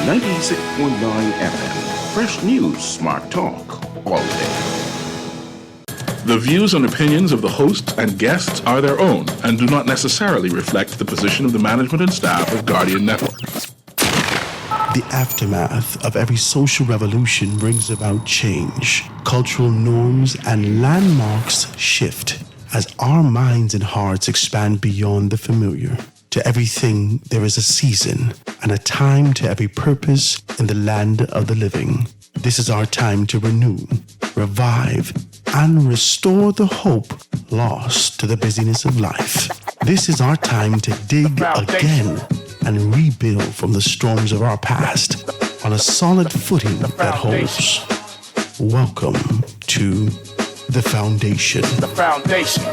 96.9 FM. Fresh news, smart talk, all day. The views and opinions of the host and guests are their own and do not necessarily reflect the position of the management and staff of Guardian Network. The aftermath of every social revolution brings about change. Cultural norms and landmarks shift as our minds and hearts expand beyond the familiar. To everything, there is a season and a time to every purpose in the land of the living. This is our time to renew, revive, and restore the hope lost to the busyness of life. This is our time to dig again and rebuild from the storms of our past on a solid footing that holds. Welcome to The Foundation. The Foundation.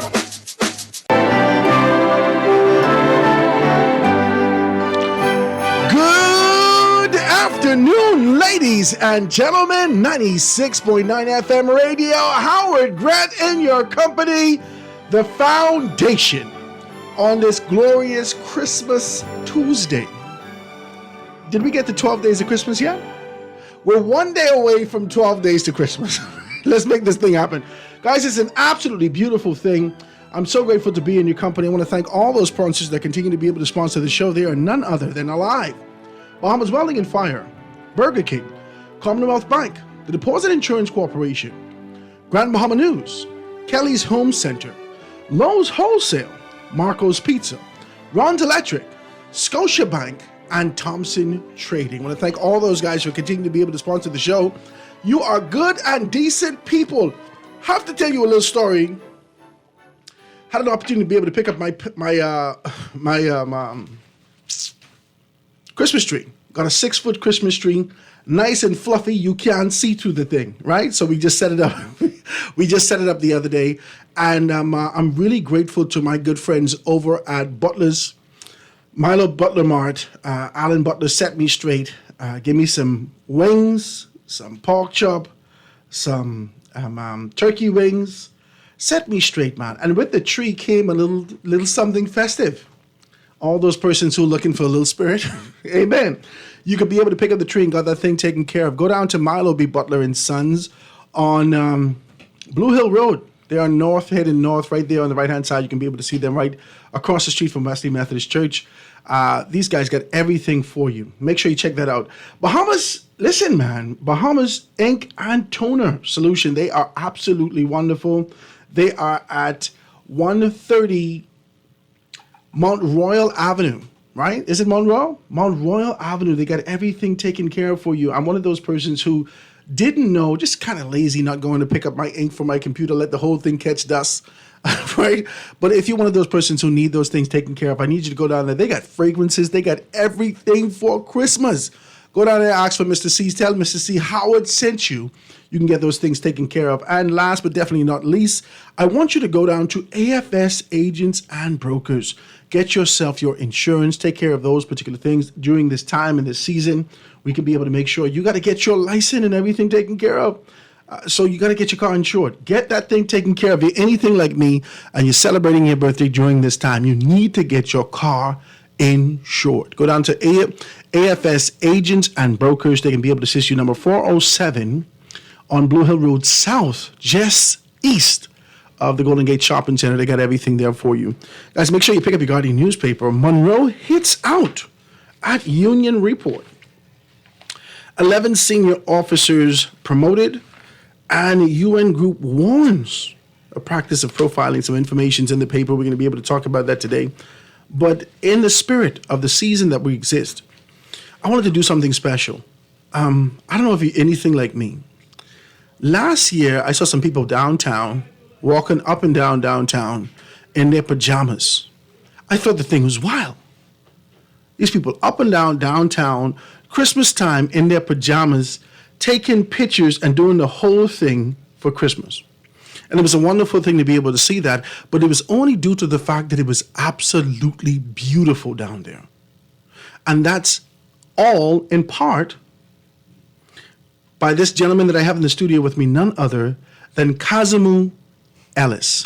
Good afternoon, ladies and gentlemen. 96.9 FM radio. Howard Grant in your company. The Foundation on this glorious Christmas Tuesday. Did we get to 12 days of Christmas yet? We're one day away from 12 days to Christmas. Let's make this thing happen. Guys, it's an absolutely beautiful thing. I'm so grateful to be in your company. I want to thank all those sponsors that continue to be able to sponsor the show. They are none other than Alive, Bahamas Welding and Fire, Burger King, Commonwealth Bank, the Deposit Insurance Corporation, Grand Bahama News, Kelly's Home Center, Lowe's Wholesale, Marco's Pizza, Ron's Electric, Scotiabank, and Thompson Trading. I want to thank all those guys for continuing to be able to sponsor the show. You are good and decent people. Have to tell you a little story. Had an opportunity to be able to pick up my Christmas tree. Got a 6-foot Christmas tree, nice and fluffy. You can't see through the thing, right? So we just set it up. We just set it up the other day, and I'm really grateful to my good friends over at Butler's, Milo Butler Mart. Alan Butler set me straight. Give me some wings, some pork chop, some turkey wings. Set me straight, man. And with the tree came a little something festive. All those persons who are looking for a little spirit, amen. You could be able to pick up the tree and got that thing taken care of. Go down to Milo B. Butler and Sons on Blue Hill Road. They are heading north, right there on the right-hand side. You can be able to see them right across the street from Wesley Methodist Church. These guys got everything for you. Make sure you check that out. Bahamas, listen, man. Bahamas Ink and Toner Solution. They are absolutely wonderful. They are at 130 Mount Royal Avenue, right? Is it Mount Royal? Mount Royal Avenue. They got everything taken care of for you. I'm one of those persons who didn't know, just kind of lazy, not going to pick up my ink from my computer, let the whole thing catch dust, right? But if you're one of those persons who need those things taken care of, I need you to go down there. They got fragrances. They got everything for Christmas. Go down there and ask for Mr. C. Tell Mr. C. Howard sent you. You can get those things taken care of. And last but definitely not least, I want you to go down to AFS Agents and Brokers. Get yourself your insurance. Take care of those particular things during this time and this season. We can be able to make sure you got to get your license and everything taken care of. So you got to get your car insured. Get that thing taken care of. If you're anything like me and you're celebrating your birthday during this time, you need to get your car insured. Go down to AFS Agents and Brokers. They can be able to assist you. Number 407 on Blue Hill Road South, just east of the Golden Gate Shopping Center. They got everything there for you. Guys, make sure you pick up your Guardian newspaper. Monroe hits out at Union Report. 11 senior officers promoted, and UN Group warns a practice of profiling. Some information's in the paper. We're going to be able to talk about that today. But in the spirit of the season that we exist, I wanted to do something special. I don't know if you're anything like me. Last year, I saw some people downtown, walking up and down downtown in their pajamas. I thought the thing was wild. These people up and down downtown, Christmas time in their pajamas, taking pictures and doing the whole thing for Christmas. And it was a wonderful thing to be able to see that, but it was only due to the fact that it was absolutely beautiful down there. And that's all in part by this gentleman that I have in the studio with me, none other than Kazimu Ellis.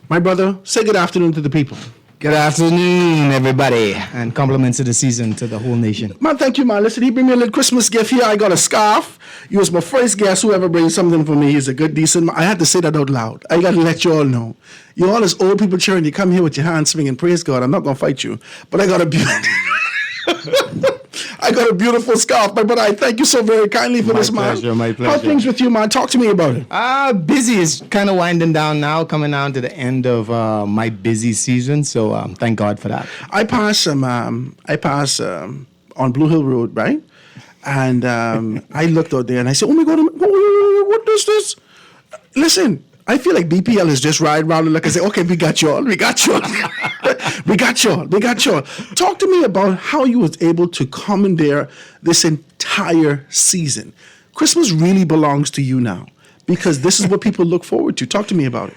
My brother, say good afternoon to the people. Good afternoon, everybody, and compliments of the season to the whole nation. Man, thank you, man. Listen, he bring me a little Christmas gift here. I got a scarf. He was my first guest who ever brings something for me. He's a good, decent man. I had to say that out loud. I got to let you all know. You all as old people cheering, you come here with your hands swinging. Praise God. I'm not going to fight you. But I got a I got a beautiful scarf. But I thank you so very kindly for this, man. My pleasure. How things with you, man? Talk to me about it. Busy is kind of winding down now, coming down to the end of my busy season. So thank God for that. I pass on Blue Hill Road, right? And I looked out there and I said, oh my God, what is this? Listen, I feel like BPL is just riding around and look and say, okay, we got y'all. We got y'all. Talk to me about how you was able to commandeer this entire season. Christmas really belongs to you now because this is what people look forward to. Talk to me about it.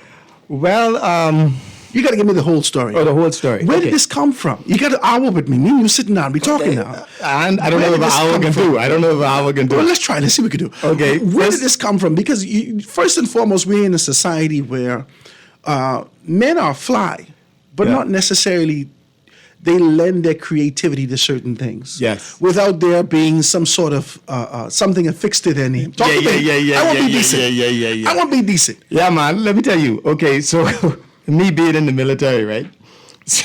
Well, you got to give me the whole story. Oh, the whole story. Where did this come from? You got an hour with me. Me and you sitting down. We talking now. And I don't know if an hour can do. I don't know if an hour can do. Well, let's try. Let's see what we can do. Okay. Where did this come from? Because first and foremost, we're in a society where men are fly, but not necessarily they lend their creativity to certain things. Yes. Without there being some sort of something affixed to their name. Talk to me. I want to be decent. I want to be decent. Yeah, man. Let me tell you. Okay, so me being in the military, right? So,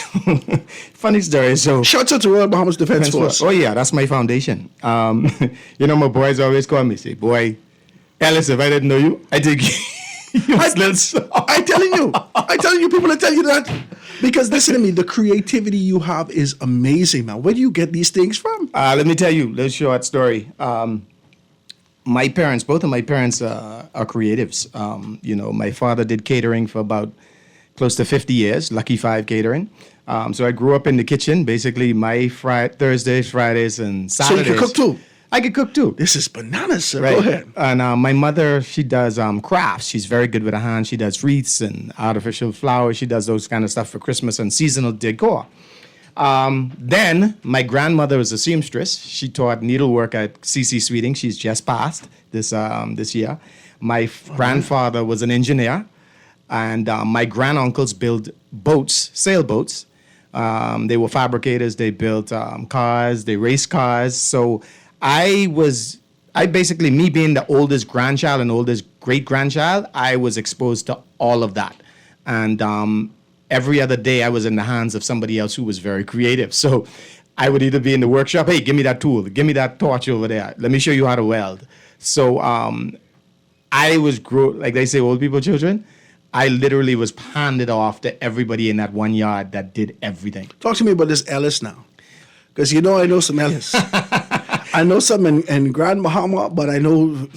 funny story. So shout out to Royal Bahamas Defense Force. Oh yeah, that's my foundation. My boys always call me, say, boy, Ellis, if I didn't know you, I think I'm telling you, people are telling you that. Because listen to me, the creativity you have is amazing, man. Where do you get these things from? Let me tell you a little short story. My parents, both of my parents are creatives. My father did catering for about close to 50 years, Lucky 5 Catering. So I grew up in the kitchen, basically my Thursdays, Fridays, and Saturdays. So you can cook too? I could cook too. This is bananas, sir. Right. Go ahead. And my mother, she does crafts. She's very good with her hands. She does wreaths and artificial flowers. She does those kind of stuff for Christmas and seasonal decor. Then my grandmother was a seamstress. She taught needlework at CC Sweeting. She's just passed this year. My grandfather was an engineer. And my granduncles built boats, sailboats. They were fabricators. They built cars. They raced cars. So I basically, me being the oldest grandchild and oldest great-grandchild, I was exposed to all of that. And every other day I was in the hands of somebody else who was very creative. So I would either be in the workshop, hey, give me that tool, give me that torch over there, let me show you how to weld. So I was, like they say, old people, children, I literally was handed off to everybody in that one yard that did everything. Talk to me about this Ellis now. Because I know some Ellis. I know some in Grand Bahama, but I know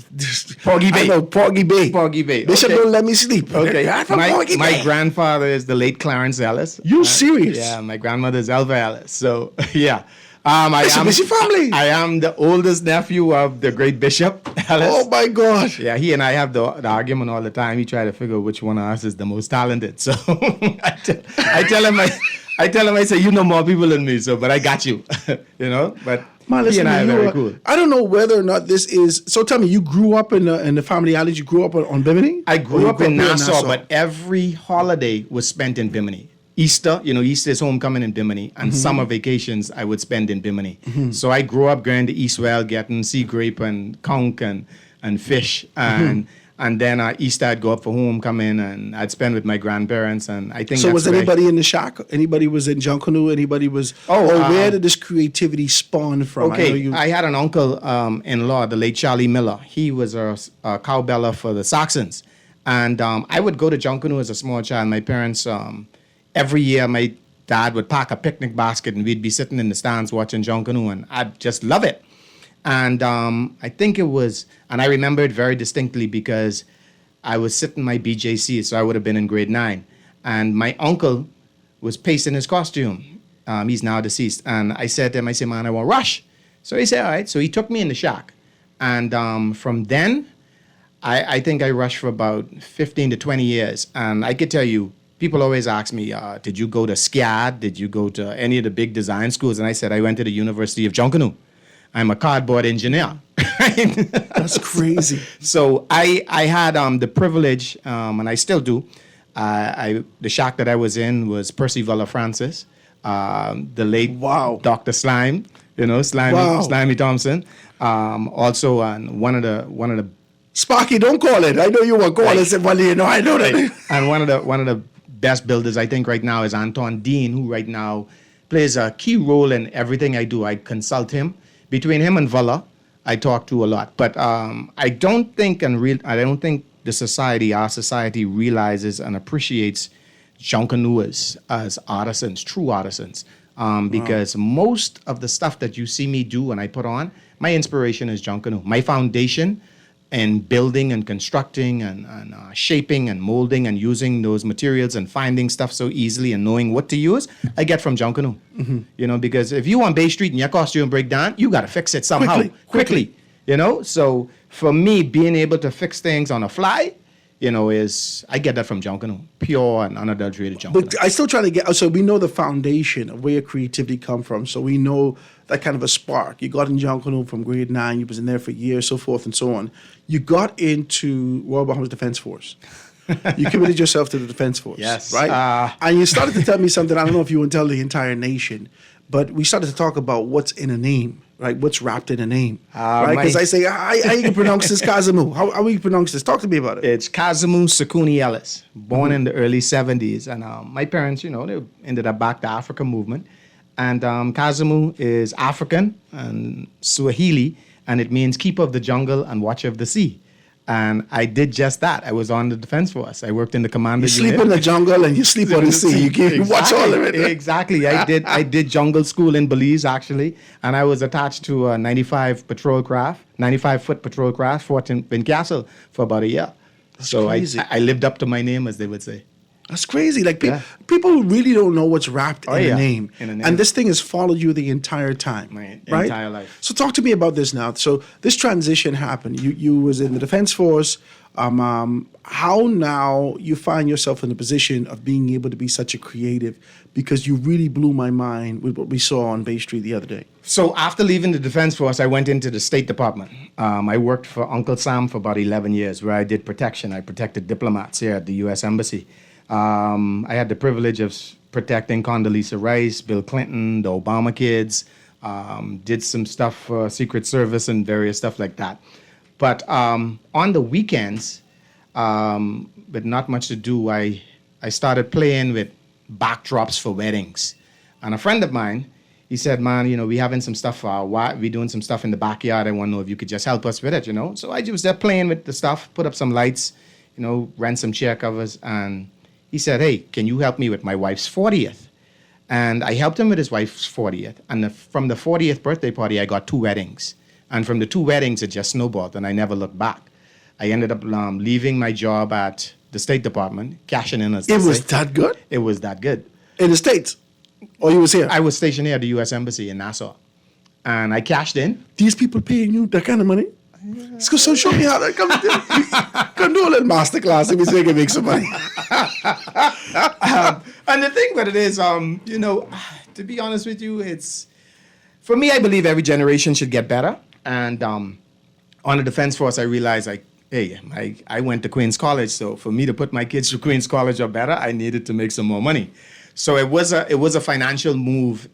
Porgy Bay. I know Porgy Bay. Porgy Bay. Bishop don't let me sleep. Okay. I'm from Porgy My Bay. grandfather is the late Clarence Ellis. You serious? Yeah, my grandmother is Elva Ellis. So, yeah. It's a busy family. I am the oldest nephew of the great Bishop Ellis. Oh, my God. Yeah, he and I have the argument all the time. He try to figure which one of us is the most talented. So I tell him, I say, you know more people than me, but I got you, but Man, he listen, and I are very cool. I don't know whether or not this is, so tell me, you grew up in the family island, you grew up on Bimini? I grew up in Nassau, but every holiday was spent in Bimini. Easter, Easter is homecoming in Bimini, and summer vacations I would spend in Bimini. So I grew up going to Eastwell, getting sea grape and conch and fish, and then Easter I'd go up for homecoming, and I'd spend with my grandparents, and I think. So was anybody in the shack? Anybody was in Junkanoo? Anybody was? Where did this creativity spawn from? Okay, I had an uncle-in-law, the late Charlie Miller. He was a cowbeller for the Saxons, and I would go to Junkanoo as a small child. My parents. Every year, my dad would pack a picnic basket, and we'd be sitting in the stands watching Junkanoo, and I'd just love it. And I think it was, and I remember it very distinctly because I was sitting my BJC, so I would have been in grade 9, and my uncle was pasting his costume. He's now deceased, and I said to him, man, I want Rush. So he said, all right. So he took me in the shack, and from then, I think I rushed for about 15 to 20 years, and I could tell you, people always ask me, did you go to SCAD? Did you go to any of the big design schools? And I said, I went to the University of Junkanoo. I'm a cardboard engineer. That's crazy. So I had the privilege, and I still do, The shack that I was in was Percy Villa Francis, the late Wow. Dr. Slime, Wow. Slimy Thompson. Also on one of the Sparky, don't call it. I know you were calling somebody. You know, I know that. and one of the best builders I think right now is Anton Dean, who right now plays a key role in everything I do. I consult him. Between him and Villa, I talk to a lot. But I don't think our society realizes and appreciates Junkanooers as artisans, true artisans. Because most of the stuff that you see me do and I put on, my inspiration is Junkanoo. My foundation and building and constructing and shaping and molding and using those materials and finding stuff so easily and knowing what to use, I get from Junkanoo. Because if you on Bay Street and your costume break down, you got to fix it somehow, quickly. So for me, being able to fix things on a fly, I get that from Junkanoo, pure and unadulterated Junkanoo. But I still trying to get. So we know the foundation of where your creativity come from. So we know that kind of a spark. You got in Junkanoo from grade 9. You was in there for years, so forth and so on. You got into Royal Bahamas Defense Force. You committed yourself to the Defense Force. Yes. Right. And you started to tell me something. I don't know if you want to tell the entire nation, but we started to talk about what's in a name. Right, what's wrapped in a name? Right, because I say, how you pronounce this Kazamu? How you pronounce this? Talk to me about it. It's Kazamu Sakuni Ellis, born in the early 70s. And my parents, they ended up back to Africa movement. And Kazamu is African and Swahili, and it means keeper of the jungle and watcher of the sea. And I did just that. I was on the Defense Force. I worked in the commander You unit. sleep in the jungle and you sleep on the sea. You watch all of it. Exactly. I did jungle school in Belize, actually. And I was attached to a 95-foot patrol craft, Fort Castle, for about a year. So crazy. I lived up to my name, as they would say. That's crazy. Like Yeah. people really don't know what's wrapped in yeah. a name. In a name. And this thing has followed you the entire time. My right? entire life. So talk to me about this now. So this transition happened. You was in the Defense Force. How now you find yourself in the position of being able to be such a creative, because you really blew my mind with what we saw on Bay Street the other day. So after leaving the Defense Force, I went into the State Department. I worked for Uncle Sam for about 11 years, where I did protection. I protected diplomats here at the U.S. Embassy. I had the privilege of protecting Condoleezza Rice, Bill Clinton, the Obama kids, did some stuff for Secret Service and various stuff like that. But on the weekends, with not much to do, I started playing with backdrops for weddings. And a friend of mine, he said, man, we having some stuff, we doing some stuff in the backyard. I want to know if you could just help us with it, So I was there playing with the stuff, put up some lights, rent some chair covers, and he said, hey, can you help me with my wife's 40th? And I helped him with his wife's 40th. And from the 40th birthday party, I got 2 weddings. And from the 2 weddings, it just snowballed, and I never looked back. I ended up leaving my job at the State Department, cashing in as It was that good? It was that good. In the States? Or you was here? I was stationed here at the U.S. Embassy in Nassau. And I cashed in. These people paying you that kind of money? So show me how that comes. Come do a little masterclass and we say you can make some money. And the thing about it is, to be honest with you, for me, I believe every generation should get better. And on the Defense Force, I realized, I went to Queens College, so for me to put my kids through Queens College or better, I needed to make some more money. So it was a financial move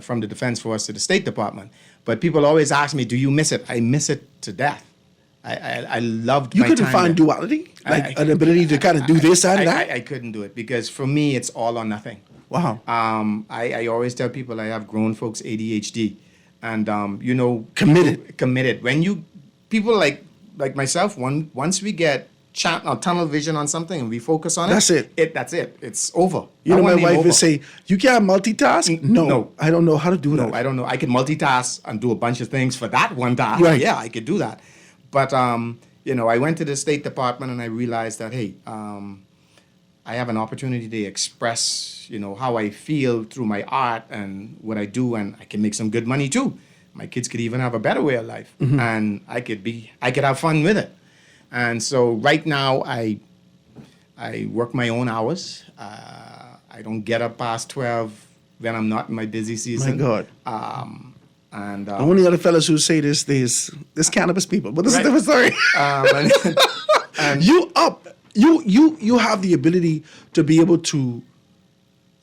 from the Defense Force to the State Department. But people always ask me, do you miss it? I miss it to death. I loved my time. You couldn't find there. duality? Like an ability to kind of do this and that? I couldn't do it, because for me, it's all or nothing. Wow. I always tell people I have grown folks ADHD. And, Committed. When people like myself, once we get tunnel vision on something and we focus on That's it. That's it. It's over. My wife would say, you can't multitask? No. I don't know how to do that. No, I don't know. I can multitask and do a bunch of things for that one task. Right. Yeah, I could do that. But, I went to the State Department and I realized that, hey, I have an opportunity to express, how I feel through my art and what I do, and I can make some good money too. My kids could even have a better way of life, and I could have fun with it. And so right now, I work my own hours. I don't get up past 12 when I'm not in my busy season. My God. And the only other fellas who say this cannabis people, but this is a different story. and You up you have the ability to be able to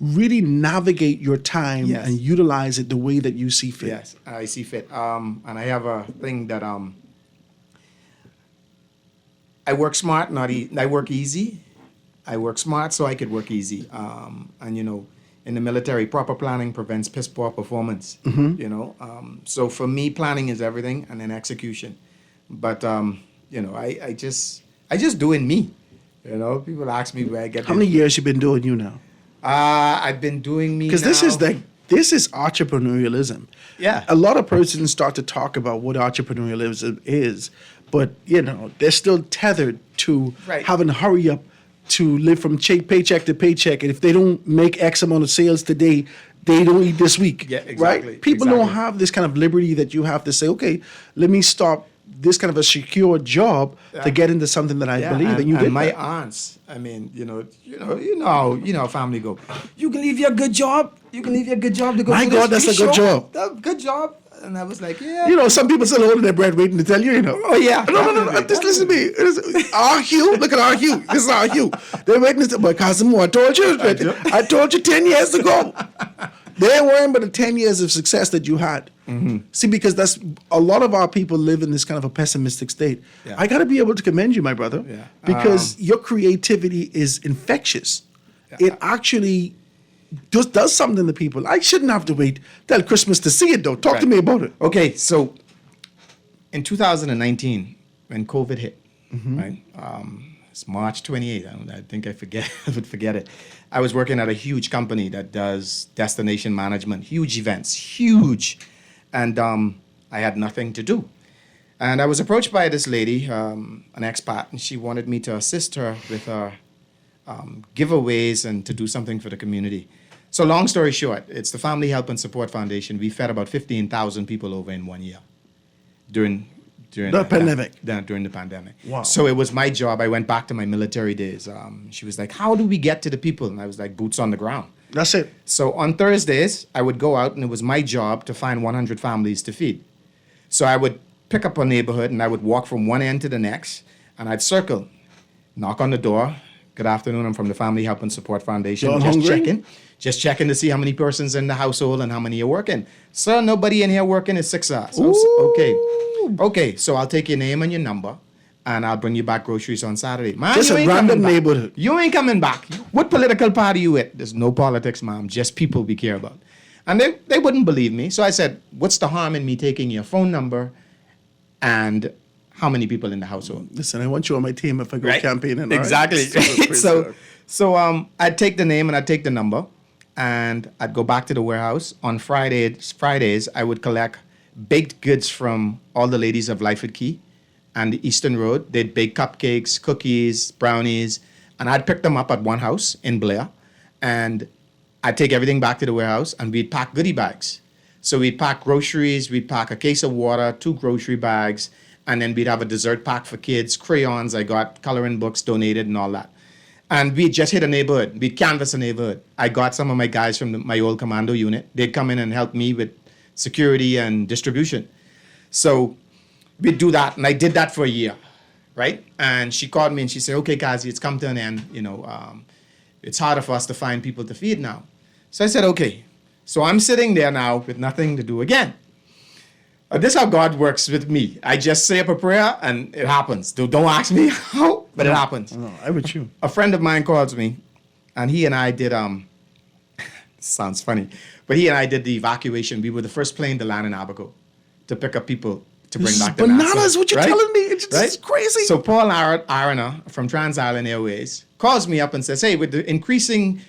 really navigate your time Yes. and utilize it the way that you see fit. Yes, I see fit. And I have a thing that I work smart, I work easy. I work smart so I could work easy. And in the military, proper planning prevents piss poor performance. So for me, planning is everything, and then execution. But I just doing me. People ask me where I get How many years you been doing you now? I've been doing me Because this now. this is entrepreneurialism. Yeah. A lot of persons start to talk about what entrepreneurialism is, but they're still tethered to Right. having to hurry up to live from paycheck to paycheck, and if they don't make X amount of sales today, they don't eat this week. Yeah, exactly, Right? People don't exactly. have this kind of liberty that you have to say, okay, let me stop this kind of a secure job to get into something that I believe, and you did my that. aunts. I mean, you know how family go. You can leave your good job. You can leave your good job to go. My to God, this that's a good show. job. Good job. And I was like, yeah. Some people still holding their breath waiting to tell you, Oh, yeah. No. Just listen to me. Our Hugh, look at our Hugh. This is our Hugh. They're waiting to say, but Cosimo, I told you. I told you 10 years ago. They ain't worrying about the 10 years of success that you had. See, because that's a lot of our people live in this kind of a pessimistic state. Yeah. I got to be able to commend you, my brother, Yeah. because your creativity is infectious. It actually does something to people. I shouldn't have to wait till Christmas to see it, though. Talk to Right. me about it. Okay, so in 2019, when COVID hit, right? It's March 28th. I think I would forget it. I was working at a huge company that does destination management, huge events, huge. And I had nothing to do. And I was approached by this lady, an expat, and she wanted me to assist her with her giveaways and to do something for the community. So long story short, it's the Family Help and Support Foundation. We fed about 15,000 people over in 1 year during The pandemic. During the pandemic. Wow. So it was my job. I went back to my military days. She was like, "How do we get to the people?" And I was like, "Boots on the ground." That's it. So on Thursdays, I would go out and it was my job to find 100 families to feed. So I would pick up a neighborhood and I would walk from one end to the next and I'd circle, knock on the door. Good afternoon, I'm from the Family Help and Support Foundation. Y'all Just hungry? checking to see how many persons in the household and how many are working. Sir, nobody in here working is 6 hours. So, okay, so I'll take your name and your number and I'll bring you back groceries on Saturday. Man, Just you a ain't random coming back. neighborhood. You ain't coming back. What political party you with? There's no politics, ma'am. Just people we care about. And they wouldn't believe me. So I said, what's the harm in me taking your phone number and how many people in the household? Listen, I want you on my team if I go campaigning. all right? Exactly. Praise God. So I'd take the name and I'd take the number and I'd go back to the warehouse. On Fridays, I would collect baked goods from all the ladies of Life at Key and the Eastern Road. They'd bake cupcakes, cookies, brownies, and I'd pick them up at one house in Blair. And I'd take everything back to the warehouse and we'd pack goodie bags. So we'd pack groceries, we'd pack a case of water, 2 grocery bags, and then we'd have a dessert pack for kids, crayons, I got coloring books donated and all that. And we just hit a neighborhood. We'd canvass a neighborhood. I got some of my guys from my old commando unit. They'd come in and help me with security and distribution. So we'd do that, and I did that for a year, right? And she called me and she said, "Okay, Kazi, it's come to an end. It's harder for us to find people to feed now." So I said, "Okay." So I'm sitting there now with nothing to do again. This is how God works with me. I just say up a prayer and it happens. Don't ask me how, but it happens. No, I with you. A friend of mine calls me, and he and I did sounds funny, but he and I did the evacuation. We were the first plane to land in Abaco to pick up people to bring This is back the bananas, NASA, what you're right? telling me. It's crazy. So Paul Arana from Trans Island Airways calls me up and says, "Hey, with the increasing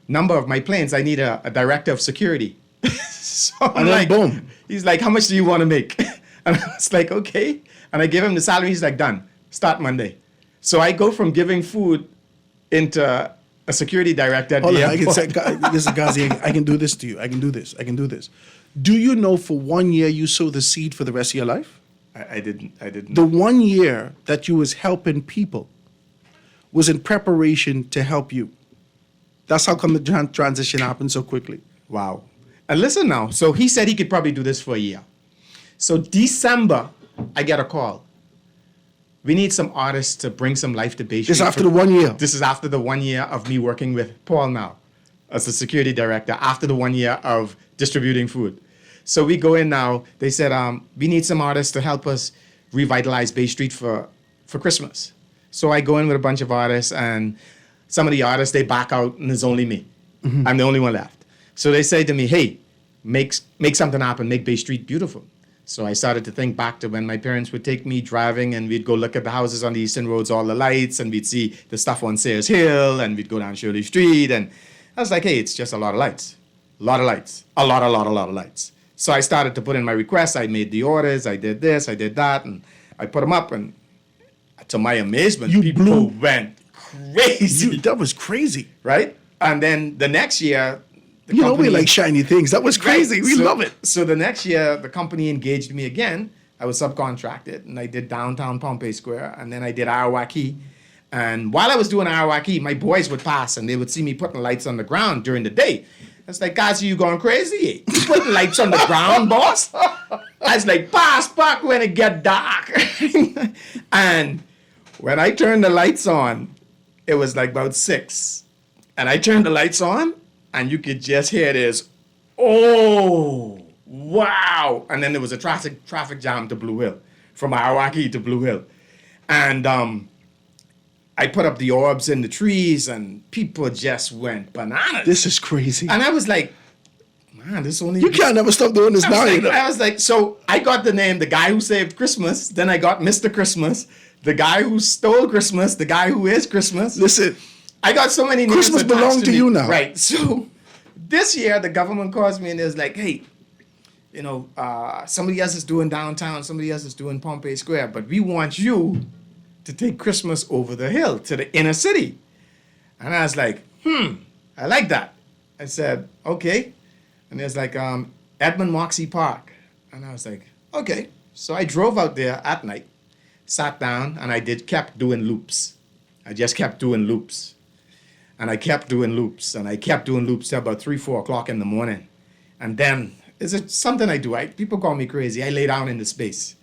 number of my planes, I need a director of security." So I'm And then like, boom. He's like, "How much do you want to make?" And I was like, "Okay." And I give him the salary. He's like, "Done. Start Monday." So I go from giving food into a security director at Hold the on, I can airport. say, listen, Ghazi, I can do this to you. I can do this. I can do this. Do you know for 1 year you sow the seed for the rest of your life? I didn't. The 1 year that you was helping people was in preparation to help you. That's how come the transition happened so quickly. Wow. And listen now. So he said he could probably do this for a year. So December, I get a call. we need some artists to bring some life to Bay Street. This after the 1 year. This is after the 1 year of me working with Paul now as the security director, after the 1 year of distributing food. So we go in now. They said, we need some artists to help us revitalize Bay Street for Christmas. So I go in with a bunch of artists, and some of the artists, they back out, and there's only me. I'm the only one left. So they say to me, hey, make something happen, make Bay Street beautiful. So I started to think back to when my parents would take me driving, and we'd go look at the houses on the eastern roads, all the lights, and we'd see the stuff on Sayers Hill, and we'd go down Shirley Street, and I was like, hey, it's just a lot of lights. A lot of lights. A lot of lights. So I started to put in my requests. I made the orders. I did this. I did that. And I put them up. And to my amazement, people went crazy. That was crazy. Right? And then the next year, we like shiny things. That was crazy. Right. We love it. So the next year, the company engaged me again. I was subcontracted. And I did downtown Pompey Square. And then I did Arawaki. And while I was doing Arawaki, my boys would pass. And they would see me putting lights on the ground during the day. It's like, guys, are you going crazy? You putting lights on the ground, boss? I was like, pass back when it get dark. And when I turned the lights on, it was like about 6. And I turned the lights on, and you could just hear this, oh, wow. And then there was a traffic jam to Blue Hill, from Arawaki to Blue Hill. And I put up the orbs in the trees, and people just went bananas. This is crazy. And I was like, man, this only... You can't never stop doing this now. I was like, so I got the name, the guy who saved Christmas. Then I got Mr. Christmas, the guy who stole Christmas, the guy who is Christmas. Listen. I got so many names. Christmas belongs to you now. Right. So this year, the government calls me and is like, hey, somebody else is doing downtown, somebody else is doing Pompey Square, but we want you to take Christmas over the hill to the inner city. And I was like, I like that. I said, okay. And there's like Edmund Moxie Park. And I was like, okay. So I drove out there at night, sat down, and I kept doing loops. I just kept doing loops. And I kept doing loops. And I kept doing loops till about 3, 4 o'clock in the morning. And then, it's something I do. People call me crazy. I lay down in the space.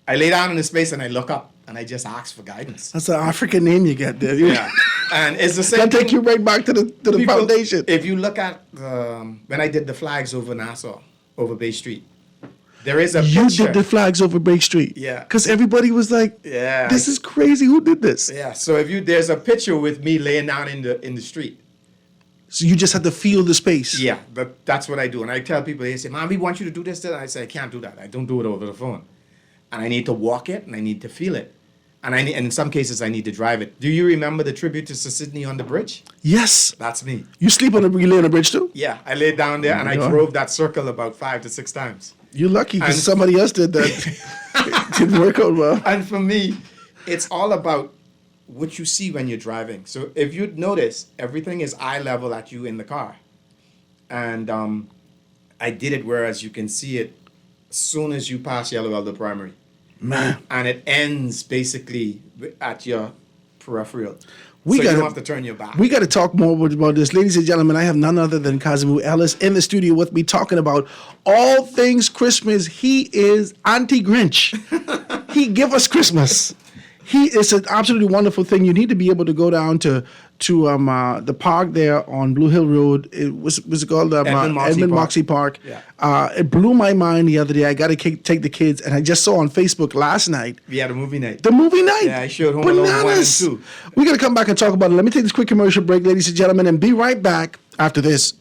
I lay down in the space and I look up. And I just ask for guidance. That's an African name you get there. Yeah. And it's the same That'll take you right back to the foundation. If you look at when I did the flags over Nassau, over Bay Street, there is a picture. You did the flags over Bay Street. Yeah. Because everybody was like, yeah, this is crazy. Who did this? Yeah. So there's a picture with me laying down in the street. So you just had to feel the space. Yeah, but that's what I do. And I tell people, they say, Mom, we want you to do this. And I say, I can't do that. I don't do it over the phone. And I need to walk it, and I need to feel it. And and in some cases, I need to drive it. Do you remember the tribute to Sir Sidney on the bridge? Yes. That's me. You sleep on you lay on the bridge too? Yeah, I laid down there, and I drove that circle about 5 to 6 times. You're lucky, because somebody else did that. It didn't work out well. And for me, it's all about what you see when you're driving. So if you'd notice, everything is eye level at you in the car. And I did it whereas you can see it as soon as you pass Yellow Elder Primary. Man. And it ends basically at your peripheral. You don't have to turn your back. We got to talk more about this. Ladies and gentlemen, I have none other than Kazimu Ellis in the studio with me talking about all things Christmas. He is Anti-Grinch. He give us Christmas. It's an absolutely wonderful thing. You need to be able to go down to the park there on Blue Hill Road. It was called Edmund Moxie Park. Yeah. It blew my mind the other day. I got to take the kids, and I just saw on Facebook last night. We had a movie night. The movie night. Yeah, I showed Home Alone 1 and 2. We're going to come back and talk about it. Let me take this quick commercial break, ladies and gentlemen, and be right back after this.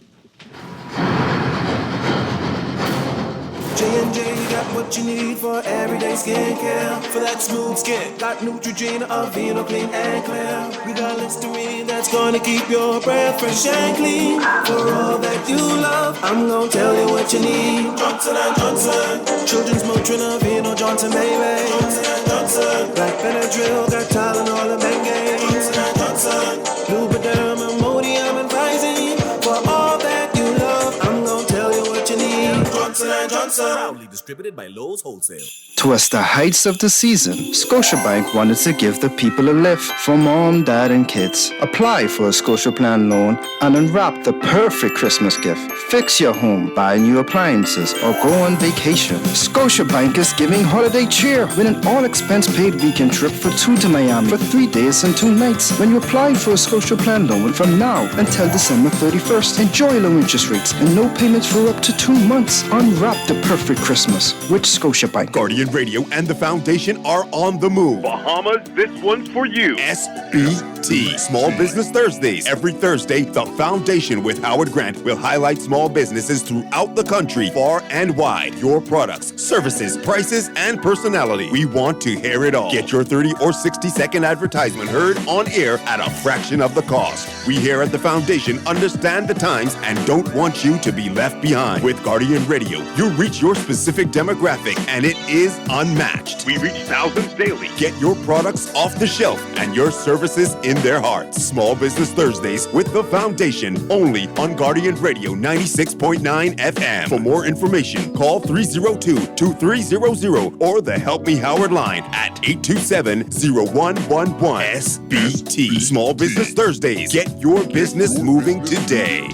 J&J got what you need for everyday skincare. For that smooth skin, got Neutrogena, Aveeno Clean and Clear. We got Listerine that's gonna keep your breath fresh and clean. For all that you love, I'm gonna tell you what you need. Johnson & Johnson, Children's Motrin, Aveeno, Johnson, baby. Johnson & Johnson, Black Benadryl, got Tylenol and Bengay. Johnson & Johnson, Lubriderm, Imodium and Visine. For all that you love, I'm gonna tell you what you need. Johnson & Johnson, proudly distributed by Lowe's Wholesale. Towards the heights of the season, Scotiabank wanted to give the people a lift for mom, dad, and kids. Apply for a Scotia Plan loan and unwrap the perfect Christmas gift. Fix your home, buy new appliances, or go on vacation. Scotiabank is giving holiday cheer with an all-expense-paid weekend trip for two to Miami for 3 days and 2 nights. When you apply for a Scotia Plan loan from now until December 31st, enjoy low interest rates and no payments for up to 2 months. Unwrap the perfect Christmas with Scotiabank. Guardian Radio and the Foundation are on the move. Bahamas, this one's for you. SBT, Small Business Thursdays. Every Thursday, the Foundation with Howard Grant will highlight small businesses throughout the country, far and wide. Your products, services, prices, and personality. We want to hear it all. Get your 30 or 60-second advertisement heard on air at a fraction of the cost. We here at the Foundation understand the times and don't want you to be left behind. With Guardian Radio, you reach your specific demographic and it is unmatched. We reach thousands daily. Get your products off the shelf and your services in their hearts. Small Business Thursdays with the Foundation, only on Guardian Radio 96.9 FM. For more information, call 302-2300 or the Help Me Howard line at 827-0111. SBT, Small Business Thursdays. Get your business moving today.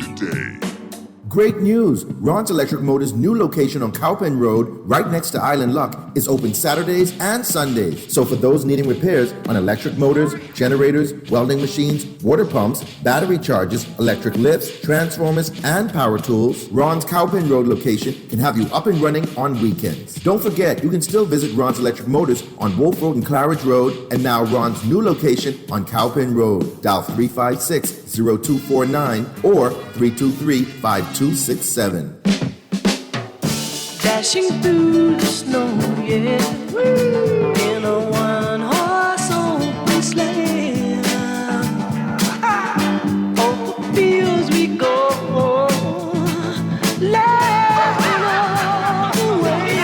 Great news! Ron's Electric Motors' new location on Cowpen Road, right next to Island Luck, is open Saturdays and Sundays. So for those needing repairs on electric motors, generators, welding machines, water pumps, battery chargers, electric lifts, transformers, and power tools, Ron's Cowpen Road location can have you up and running on weekends. Don't forget, you can still visit Ron's Electric Motors on Wolf Road and Claridge Road, and now Ron's new location on Cowpen Road. Dial 356-0249 or 323-5267. Dashing through the snow, yeah, in a one-horse open sleigh. Over the fields we go, laughing all the way.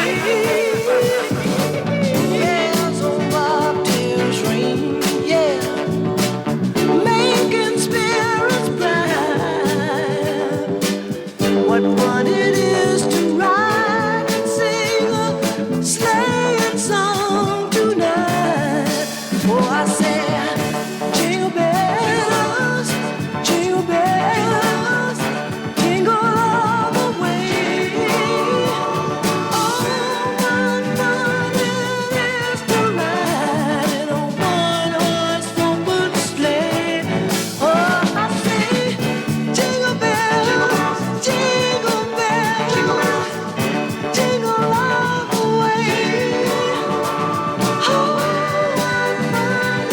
Yeah, so bobtails ring, yeah, making spirits bright. What fun it is to ride and sing a sleighing song tonight. Oh, I said, jingle bells, jingle all the way. Oh, what fun it is to ride in a one-horse open sleigh. Oh, I say, jingle bells, jingle all the way. Oh, what fun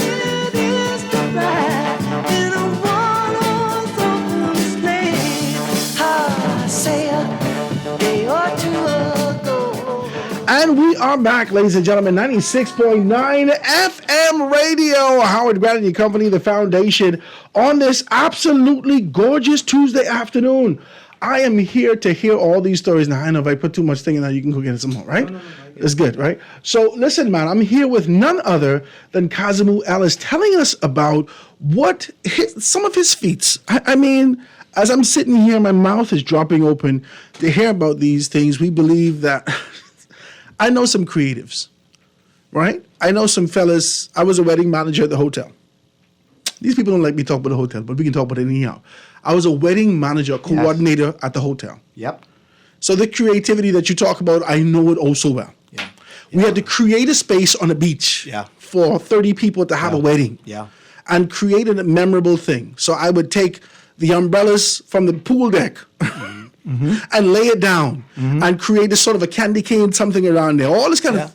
it is to ride in a one-horse open sleigh. I say a day or two ago. And we are back, ladies and gentlemen, 96.9 FM radio. Howard Grant and your company, the Foundation, on this absolutely gorgeous Tuesday afternoon. I am here to hear all these stories. Now, I know if I put too much thing in there, you can go get some more, right? No, it's good, right? So listen, man, I'm here with none other than Kazimu Ellis telling us about some of his feats. I mean, as I'm sitting here, my mouth is dropping open to hear about these things. We believe that I know some creatives, right? I know some fellas. I was a wedding manager at the hotel. These people don't like me talk about the hotel, but we can talk about it anyhow. I was a wedding manager, coordinator at the hotel. Yep. So the creativity that you talk about, I know it oh so well. Yeah. We had to create a space on a beach for 30 people to have a wedding. Yeah. And create a memorable thing. So I would take the umbrellas from the pool deck and lay it down and create a sort of a candy cane something around there. All this kind of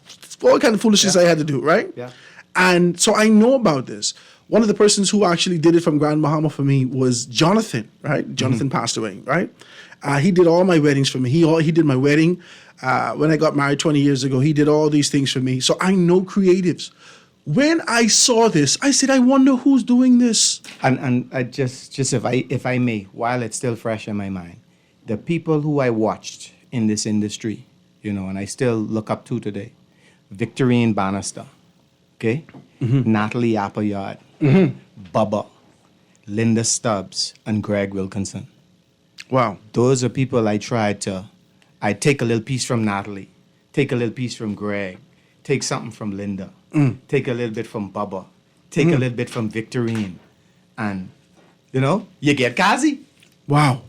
foolishness I had to do, right? Yeah. And so I know about this. One of the persons who actually did it from Grand Bahama for me was Jonathan, right? Jonathan passed away, right? He did all my weddings for me. He did my wedding. When I got married 20 years ago, he did all these things for me. So I know creatives. When I saw this, I said, I wonder who's doing this. And I just if I may, while it's still fresh in my mind, the people who I watched in this industry, and I still look up to today, Victorine Bannister, okay? Natalie Appleyard, Bubba, Linda Stubbs, and Greg Wilkinson. Wow. Those are people I take a little piece from Natalie, take a little piece from Greg, take something from Linda, take a little bit from Bubba, take a little bit from Victorine, and, you get Kazi. Wow.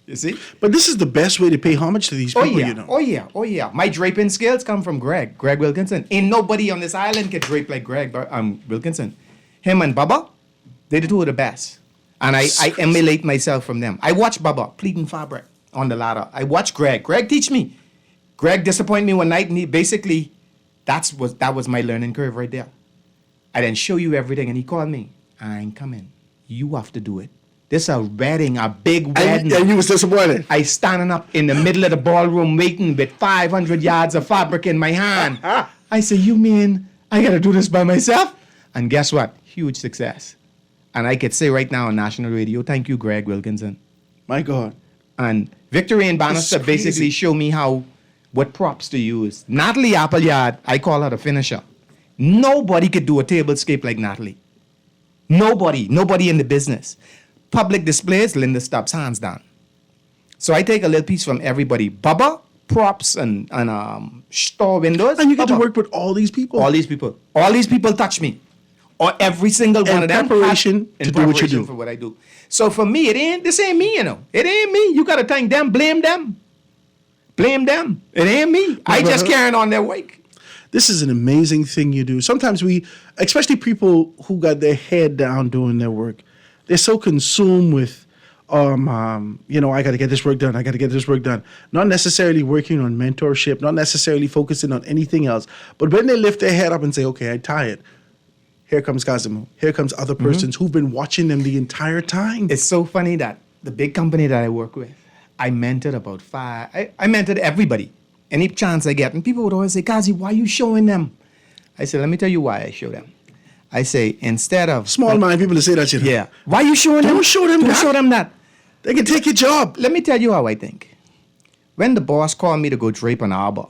You see? But this is the best way to pay homage to these people, Oh yeah. My draping skills come from Greg Wilkinson. Ain't nobody on this island can drape like Greg Wilkinson. Him and Bubba, they the two of the best. And I emulate myself from them. I watch Bubba pleating fabric on the ladder. I watch Greg. Greg teach me. Greg disappointed me one night, and he basically, that was my learning curve right there. I didn't show you everything, and he called me. I ain't coming. You have to do it. This a wedding, a big wedding. And you was disappointed. I standing up in the middle of the ballroom waiting with 500 yards of fabric in my hand. I say, you mean I got to do this by myself? And guess what? Huge success. And I could say right now on national radio, thank you, Greg Wilkinson. My God. And Victory and Bannister basically show me what props to use. Natalie Appleyard, I call her the finisher. Nobody could do a tablescape like Natalie. Nobody in the business. Public displays, Linda Stubbs, hands down. So I take a little piece from everybody. Bubba, props, and store windows. And you get Bubba. to work with all these people. All these people touch me. Or every single one of them. Preparation to do what you do. For what I do. So for me, this ain't me, It ain't me. You got to thank them, blame them. Blame them. It ain't me. I just carrying on their wake. This is an amazing thing you do. Sometimes especially people who got their head down doing their work, they're so consumed with, I got to get this work done. I got to get this work done. Not necessarily working on mentorship, not necessarily focusing on anything else. But when they lift their head up and say, okay, I'm tired, here comes Cosimo. Here comes other persons who've been watching them the entire time. It's so funny that the big company that I work with, I mentored about 5. I mentored everybody, any chance I get. And people would always say, Kazi, why are you showing them? I said, let me tell you why I show them. I say, instead of... Small mind people to say that shit. Yeah. Why are you showing them? Don't show them that. Don't show them that. They can take your job. Let me tell you how I think. When the boss called me to go drape an arbor,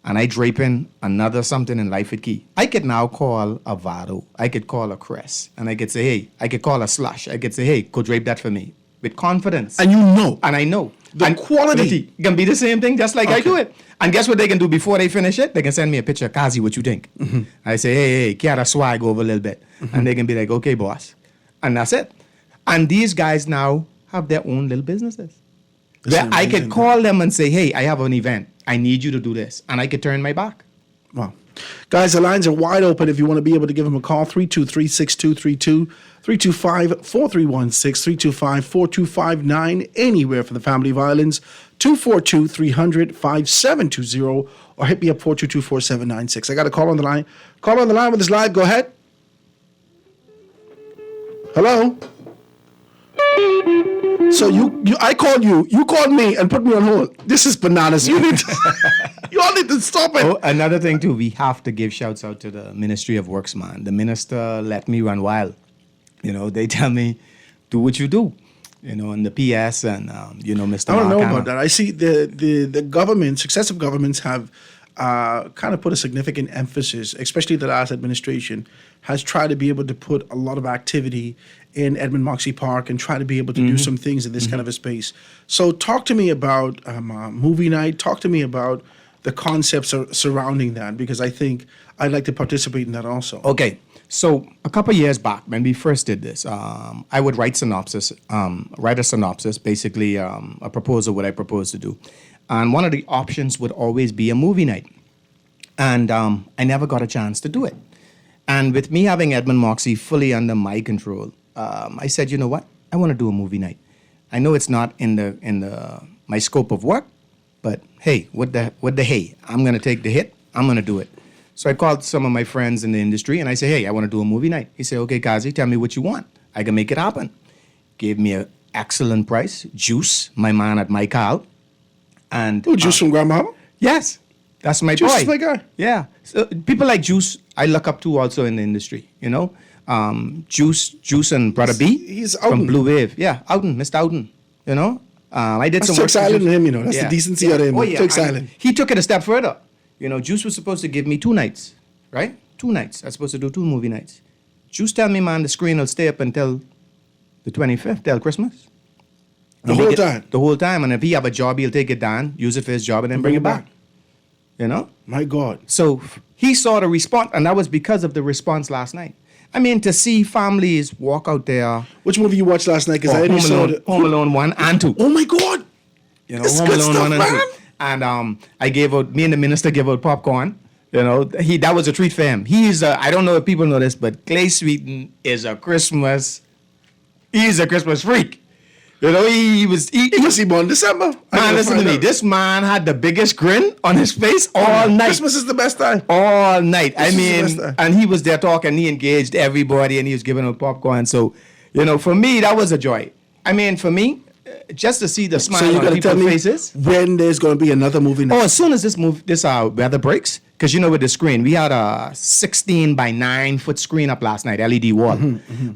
and I draping another something in Life at Key, I could now call a Vado. I could call a Crest. And I could say, hey, I could call a Slush. I could say, hey, go drape that for me. With confidence. And you know. And I know. The quality. It can be the same thing just like I do it. And guess what they can do before they finish it? They can send me a picture. Kazi, what you think? I say, hey, Kiara swag over a little bit. And they can be like, okay, boss. And that's it. And these guys now have their own little businesses. Where I could call them and say, hey, I have an event. I need you to do this. And I could turn my back. Wow. Guys, the lines are wide open if you want to be able to give them a call. 323-6232, 325-4316, 325-4259, anywhere for the family of islands, 242-300-5720, or hit me up 422-4796. I got a call on the line. Call on the line with us live. Go ahead. Hello? So I called you called me and put me on hold. This is bananas. You all need to stop it. Oh, another thing too, we have to give shouts out to the Ministry of Works, man. The minister let me run wild. They tell me, do what you do. And the PS and Mr. I don't know Marcano. about that. I see the government, successive governments have kind of put a significant emphasis, especially the last administration, has tried to be able to put a lot of activity in Edmund Moxie Park and try to be able to do some things in this kind of a space. So talk to me about movie night. Talk to me about the concepts surrounding that, because I think I'd like to participate in that also. Okay. So a couple years back, when we first did this, I would write a synopsis, basically a proposal, what I proposed to do. And one of the options would always be a movie night. And I never got a chance to do it. And with me having Edmund Moxie fully under my control, I said, you know what? I want to do a movie night. I know it's not in my scope of work, but hey, what the hey? I'm going to take the hit. I'm going to do it. So I called some of my friends in the industry and I said, hey, I want to do a movie night. He said, okay, Kazi, tell me what you want. I can make it happen. Gave me an excellent price. Juice, my man at my Carl. And Juice from Grandmama? Yes. That's my Juice boy. is my guy. Yeah. So people like Juice, I look up to also in the industry, Juice and Brother B. He's from Outen. Blue Wave. Yeah, Outen, Mr. Outen, I did some work. Turks Island to him, That's the decency of him. Oh, yeah. Turks Island. He took it a step further. Juice was supposed to give me 2 nights, right? 2 nights. I was supposed to do 2 movie nights. Juice tell me, man, the screen will stay up until the 25th, till Christmas. The whole time? The whole time. And if he have a job, he'll take it down, use it for his job, and then bring it back. you know? My God. So he saw the response, and that was because of the response last night. I mean, to see families walk out there. Which movie you watched last night? Because I only saw Home Alone 1 and 2. Oh my God. You know, It's Home good Alone stuff, 1 and man. 2. And me and the minister gave out popcorn. You know, that was a treat for him. I don't know if people know this, but Clay Sweeten is he's a Christmas freak. You know, he was born in December. Man, listen to me. This man had the biggest grin on his face all night. Christmas is the best time. All night. This is the I best mean, time. and he was there talking. He engaged everybody, and he was giving out popcorn. So, you know, for me, that was a joy. I mean, for me, just to see the smile So you on gotta tell people's me faces. when there's going to be another movie Oh, now. as soon as this weather breaks, because you know with the screen, we had a 16 by 9 foot screen up last night, LED wall,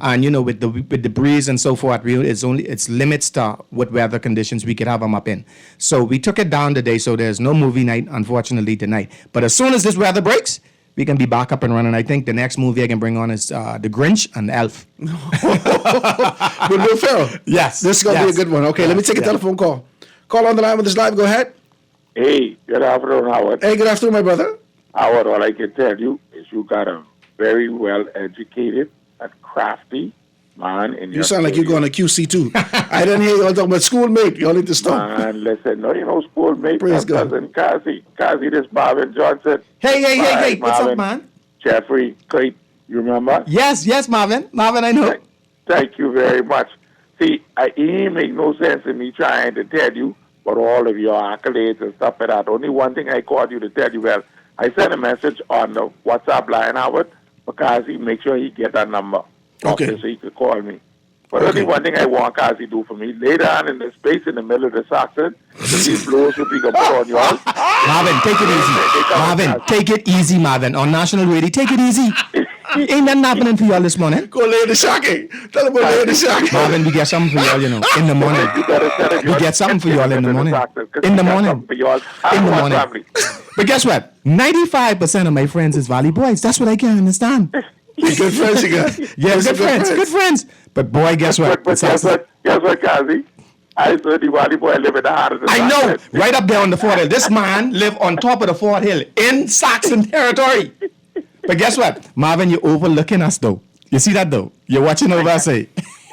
and you know with the breeze and so forth, it's limits to what weather conditions we could have them up in. So we took it down today, so there's no movie night unfortunately tonight. But as soon as this weather breaks, we can be back up and running. I think the next movie I can bring on is The Grinch and Elf. With Will Ferrell. Yes. This is going to be a good one. Okay, let me take a telephone call. Call on the line with us live. Go ahead. Hey, good afternoon, Howard. Hey, good afternoon, my brother. Howard, all I can tell you is you got a very well-educated and crafty man in your You sound like you're studio. going to QC too. I didn't hear you all talking about schoolmate. You all need to stop. Man, listen, no, you know, schoolmate, Praise my God. cousin Kazi, this Marvin Johnson. Hey, what's up, Marvin, man? Jeffrey, Clayton, you remember? Yes, Marvin. Marvin, I know. Thank you very much. See, it ain't make no sense in me trying to tell you about all of your accolades and stuff like that. Only one thing I called you to tell you, well, I sent a message on the WhatsApp line, Howard, because he make sure he get that number. Okay. So he could call me. But only one thing I want Kazi do for me, later on in the space in the middle of the Saxon, these blows would be going to put on y'all. Marvin, take it easy. Marvin, take it easy, Marvin. On national radio, take it easy. Ain't nothing happening for y'all this morning. Go lay the shocking. Tell them about lay the shocking. Marvin, we get something for y'all, you know, in the morning. We get something for y'all in the morning. In the morning. In the morning. But guess what? 95% of my friends is Valley boys. That's what I can't understand. Good friends you got. Yeah, good friends. But boy, guess what? But guess what, Kazi? I said the Wally boy live in the heart of the I know, Saxon. right up there on the Fort Hill. This man live on top of the Fort Hill in Saxon territory. But guess what? Marvin, you're overlooking us though. You see that though? You're watching over us, eh?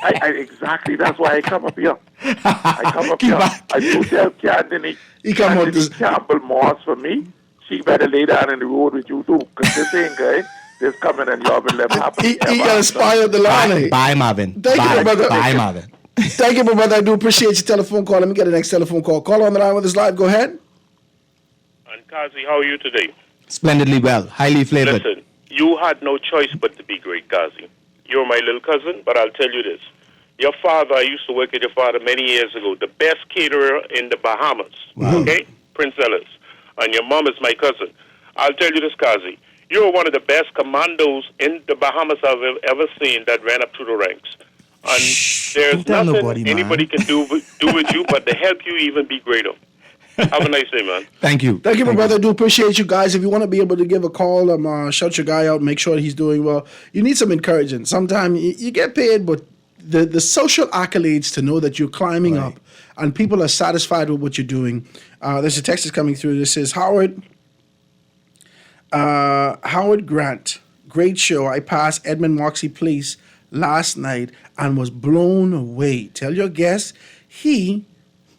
Exactly. That's why I come up here. I come up Keep here. back. I do tell Candini. He come out this- Campbell Moss for me. She better lay down in the road with you too. Because this ain't good. This coming and y'all will live happily. He got inspired the line. eh? Bye, Marvin. Thank you, my brother. Bye, Marvin. Thank you, my brother. I do appreciate your telephone call. Let me get the next telephone call. Call on the line with us live. Go ahead. And Kazi, how are you today? Splendidly well. Highly flavored. Listen, you had no choice but to be great, Kazi. You're my little cousin, but I'll tell you this. Your father, I used to work with your father many years ago, the best caterer in the Bahamas, okay? Prince Ellis. And your mom is my cousin. I'll tell you this, Kazi. You're one of the best commandos in the Bahamas I've ever seen that ran up through the ranks. And there's don't tell nothing nobody, man. anybody can do with you but to help you even be greater. Have a nice day, man. Thank you. Thank you, my brother. I do appreciate you guys. If you want to be able to give a call, shout your guy out, make sure he's doing well. You need some encouragement. Sometimes you get paid, but the social accolades to know that you're climbing up and people are satisfied with what you're doing. There's a text that's coming through. This says, Howard Grant, great show. I passed Edmund Moxie Place last night and was blown away. Tell your guests he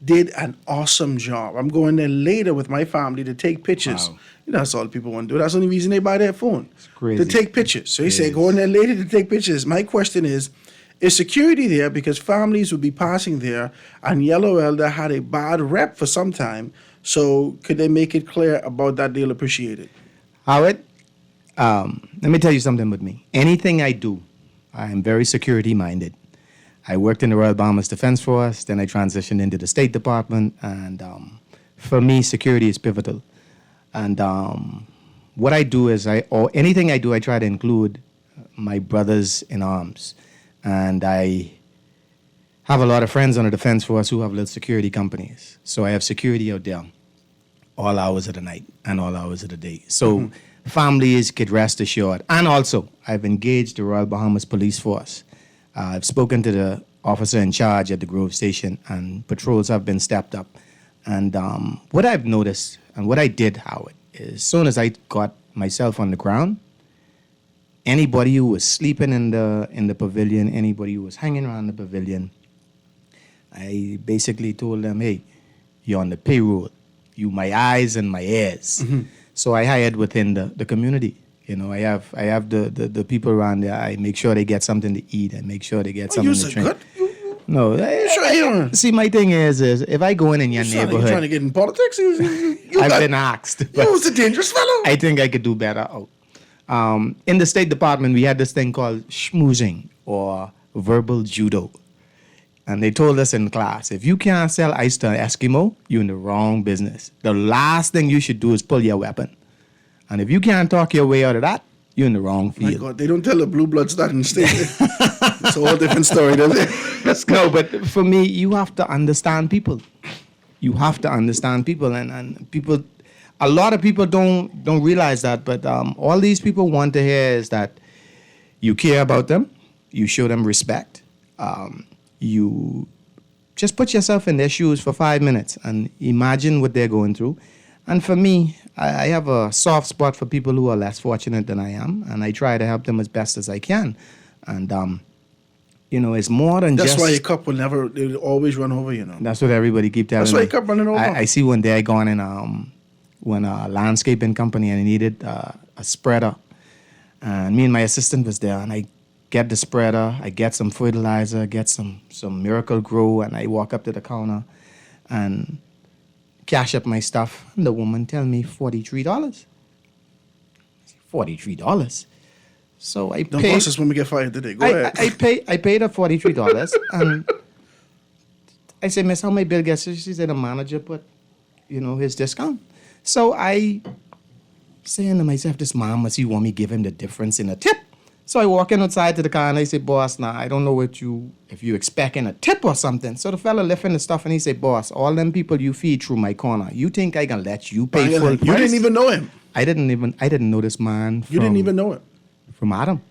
did an awesome job. I'm going there later with my family to take pictures. Wow. You know, that's all people want to do. That's the only reason they buy their phone. crazy. To take pictures. So he said, go in there later to take pictures. My question is security there? Because families would be passing there, and Yellow Elder had a bad rep for some time. So could they make it clear about that? They'll appreciate it. Howard, let me tell you something with me. Anything I do, I am very security minded. I worked in the Royal Bahamas Defense Force, then I transitioned into the State Department, and for me, security is pivotal. And what I do is, anything I do, I try to include my brothers in arms. And I have a lot of friends on the Defense Force who have little security companies. So I have security out there all hours of the night and all hours of the day. So families could rest assured. And also, I've engaged the Royal Bahamas Police Force. I've spoken to the officer in charge at the Grove Station, and patrols have been stepped up. And what I've noticed, and what I did, Howard, as soon as I got myself on the ground, anybody who was sleeping in the pavilion, anybody who was hanging around the pavilion, I basically told them, hey, you're on the payroll. You my eyes and my ears. So I hired within the community. You know, I have the people around there. I make sure they get something to eat. I make sure they get something to drink. No, see, my thing is if I go in your neighborhood, you trying to get in politics? I've been asked. You was a dangerous fellow. I think I could do better. In the State Department, we had this thing called schmoozing or verbal judo. And they told us in class, if you can't sell ice to an Eskimo, you're in the wrong business. The last thing you should do is pull your weapon. And if you can't talk your way out of that, you're in the wrong field. My God, they don't tell the blue bloods that in the state. It's a whole different story, doesn't it? No, but for me, you have to understand people. You have to understand people, and people. A lot of people don't realize that, but all these people want to hear is that you care about them, you show them respect, you just put yourself in their shoes for 5 minutes and imagine what they're going through. And for me, I have a soft spot for people who are less fortunate than I am, and I try to help them as best as I can. And you know, it's more than That's just. why your cup will never, they will always run over, you know. That's what everybody keep telling me. That's why your cup running over. I see one day I gone in when a landscaping company and I needed a spreader, and me and my assistant was there, and I get the spreader, I get some fertilizer, get some Miracle Grow, and I walk up to the counter and cash up my stuff. And the woman tell me $43. $43. So I Don't paid. boss us when we get fired today. Go ahead. I paid her $43, and I said, Miss, how my bill gets? She said the manager put, his discount. So I saying to myself, this man must he want me give him the difference in a tip. So I walk in outside to the car and I say, boss, now I don't know if you expecting a tip or something. So the fella lifting the stuff and he say, boss, all them people you feed through my corner, you think I can let you pay full price? You didn't even know him. I didn't know this man. You didn't even know him. From Adam.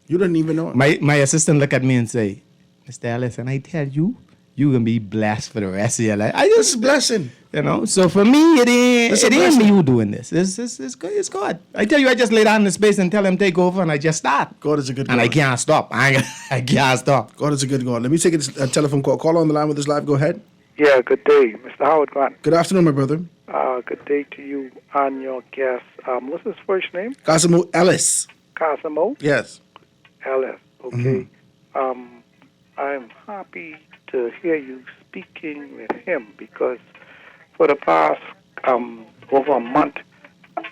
You didn't even know him. My assistant look at me and say, Mr. Ellis, and I tell you, you're going to be blessed for the rest of your life. It's a blessing. So for me, it ain't me who doing this. It's God. I tell you, I just lay down in the space and tell him take over, and I just start. God is a good God. And I can't stop. I can't stop. God is a good God. Let me take a telephone call. Caller on the line with us live. Go ahead. Yeah, good day. Mr. Howard Grant. Good afternoon, my brother. Good day to you and your guest. What's his first name? Cosimo Ellis. Cosimo? Yes. Ellis. Okay. I'm happy to hear you speaking with him because for the past over a month,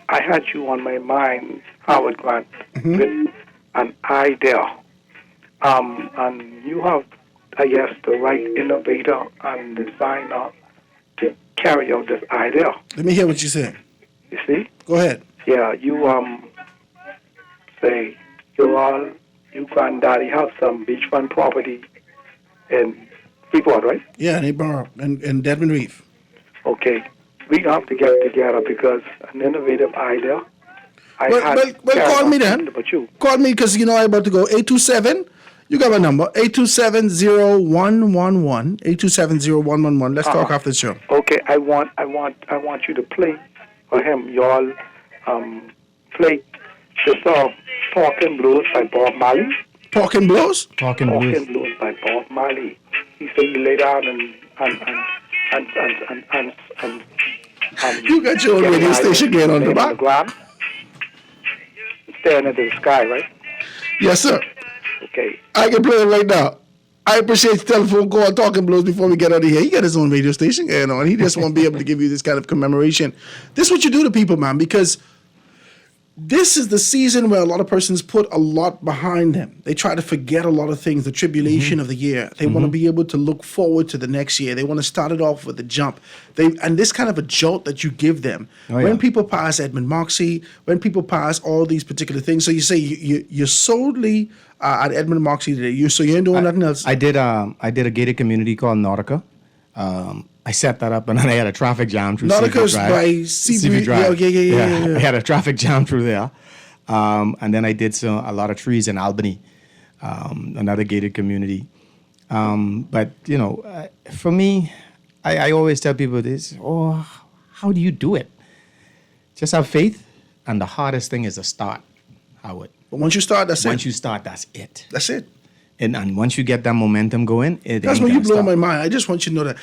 I had you on my mind, Howard Grant, with an idea. And you have, I guess, the right innovator and designer to carry out this idea. Let me hear what you say. You see? Go ahead. Yeah, you say you granddaddy have some beachfront property in Freeport, right? Yeah, they borrow in Deadman Reef. Okay, we have to get together because an innovative idea. Well, call me then. But you call me because I'm about to go 827. You got my number 827-0111. 827-0111. Let's talk after the show. Okay, I want you to play for him. Y'all play the song "Talking Blues" by Bob Marley. Talking Blues? Talking Blues by Bob Marley. He said he lay down and you got your own radio station going on the back. Ground, staring into the sky, right? Yes, sir. Okay. I can play it right now. I appreciate the telephone call, Talking Blues, before we get out of here. He got his own radio station going on. He just won't be able to give you this kind of commemoration. This is what you do to people, man, because this is the season where a lot of persons put a lot behind them. They try to forget a lot of things, the tribulation of the year. They want to be able to look forward to the next year. They want to start it off with a jump. And this kind of a jolt that you give them. When people pass Edmund Moxie, when people pass all these particular things. So you say you're solely at Edmund Moxie today. So you ain't doing nothing else? I did a gated community called Nautica. I set that up, and then I had a traffic jam through Nautica's CV Drive. by CV Drive. Yeah. I had a traffic jam through there. And then I did a lot of trees in Albany, another gated community. But, for me, I always tell people this, how do you do it? just have faith. And the hardest thing is to start, Howard. But once you start, that's Once it. you start, that's it. That's it. And once you get that momentum going, That's when you blow my mind. I just want you to know that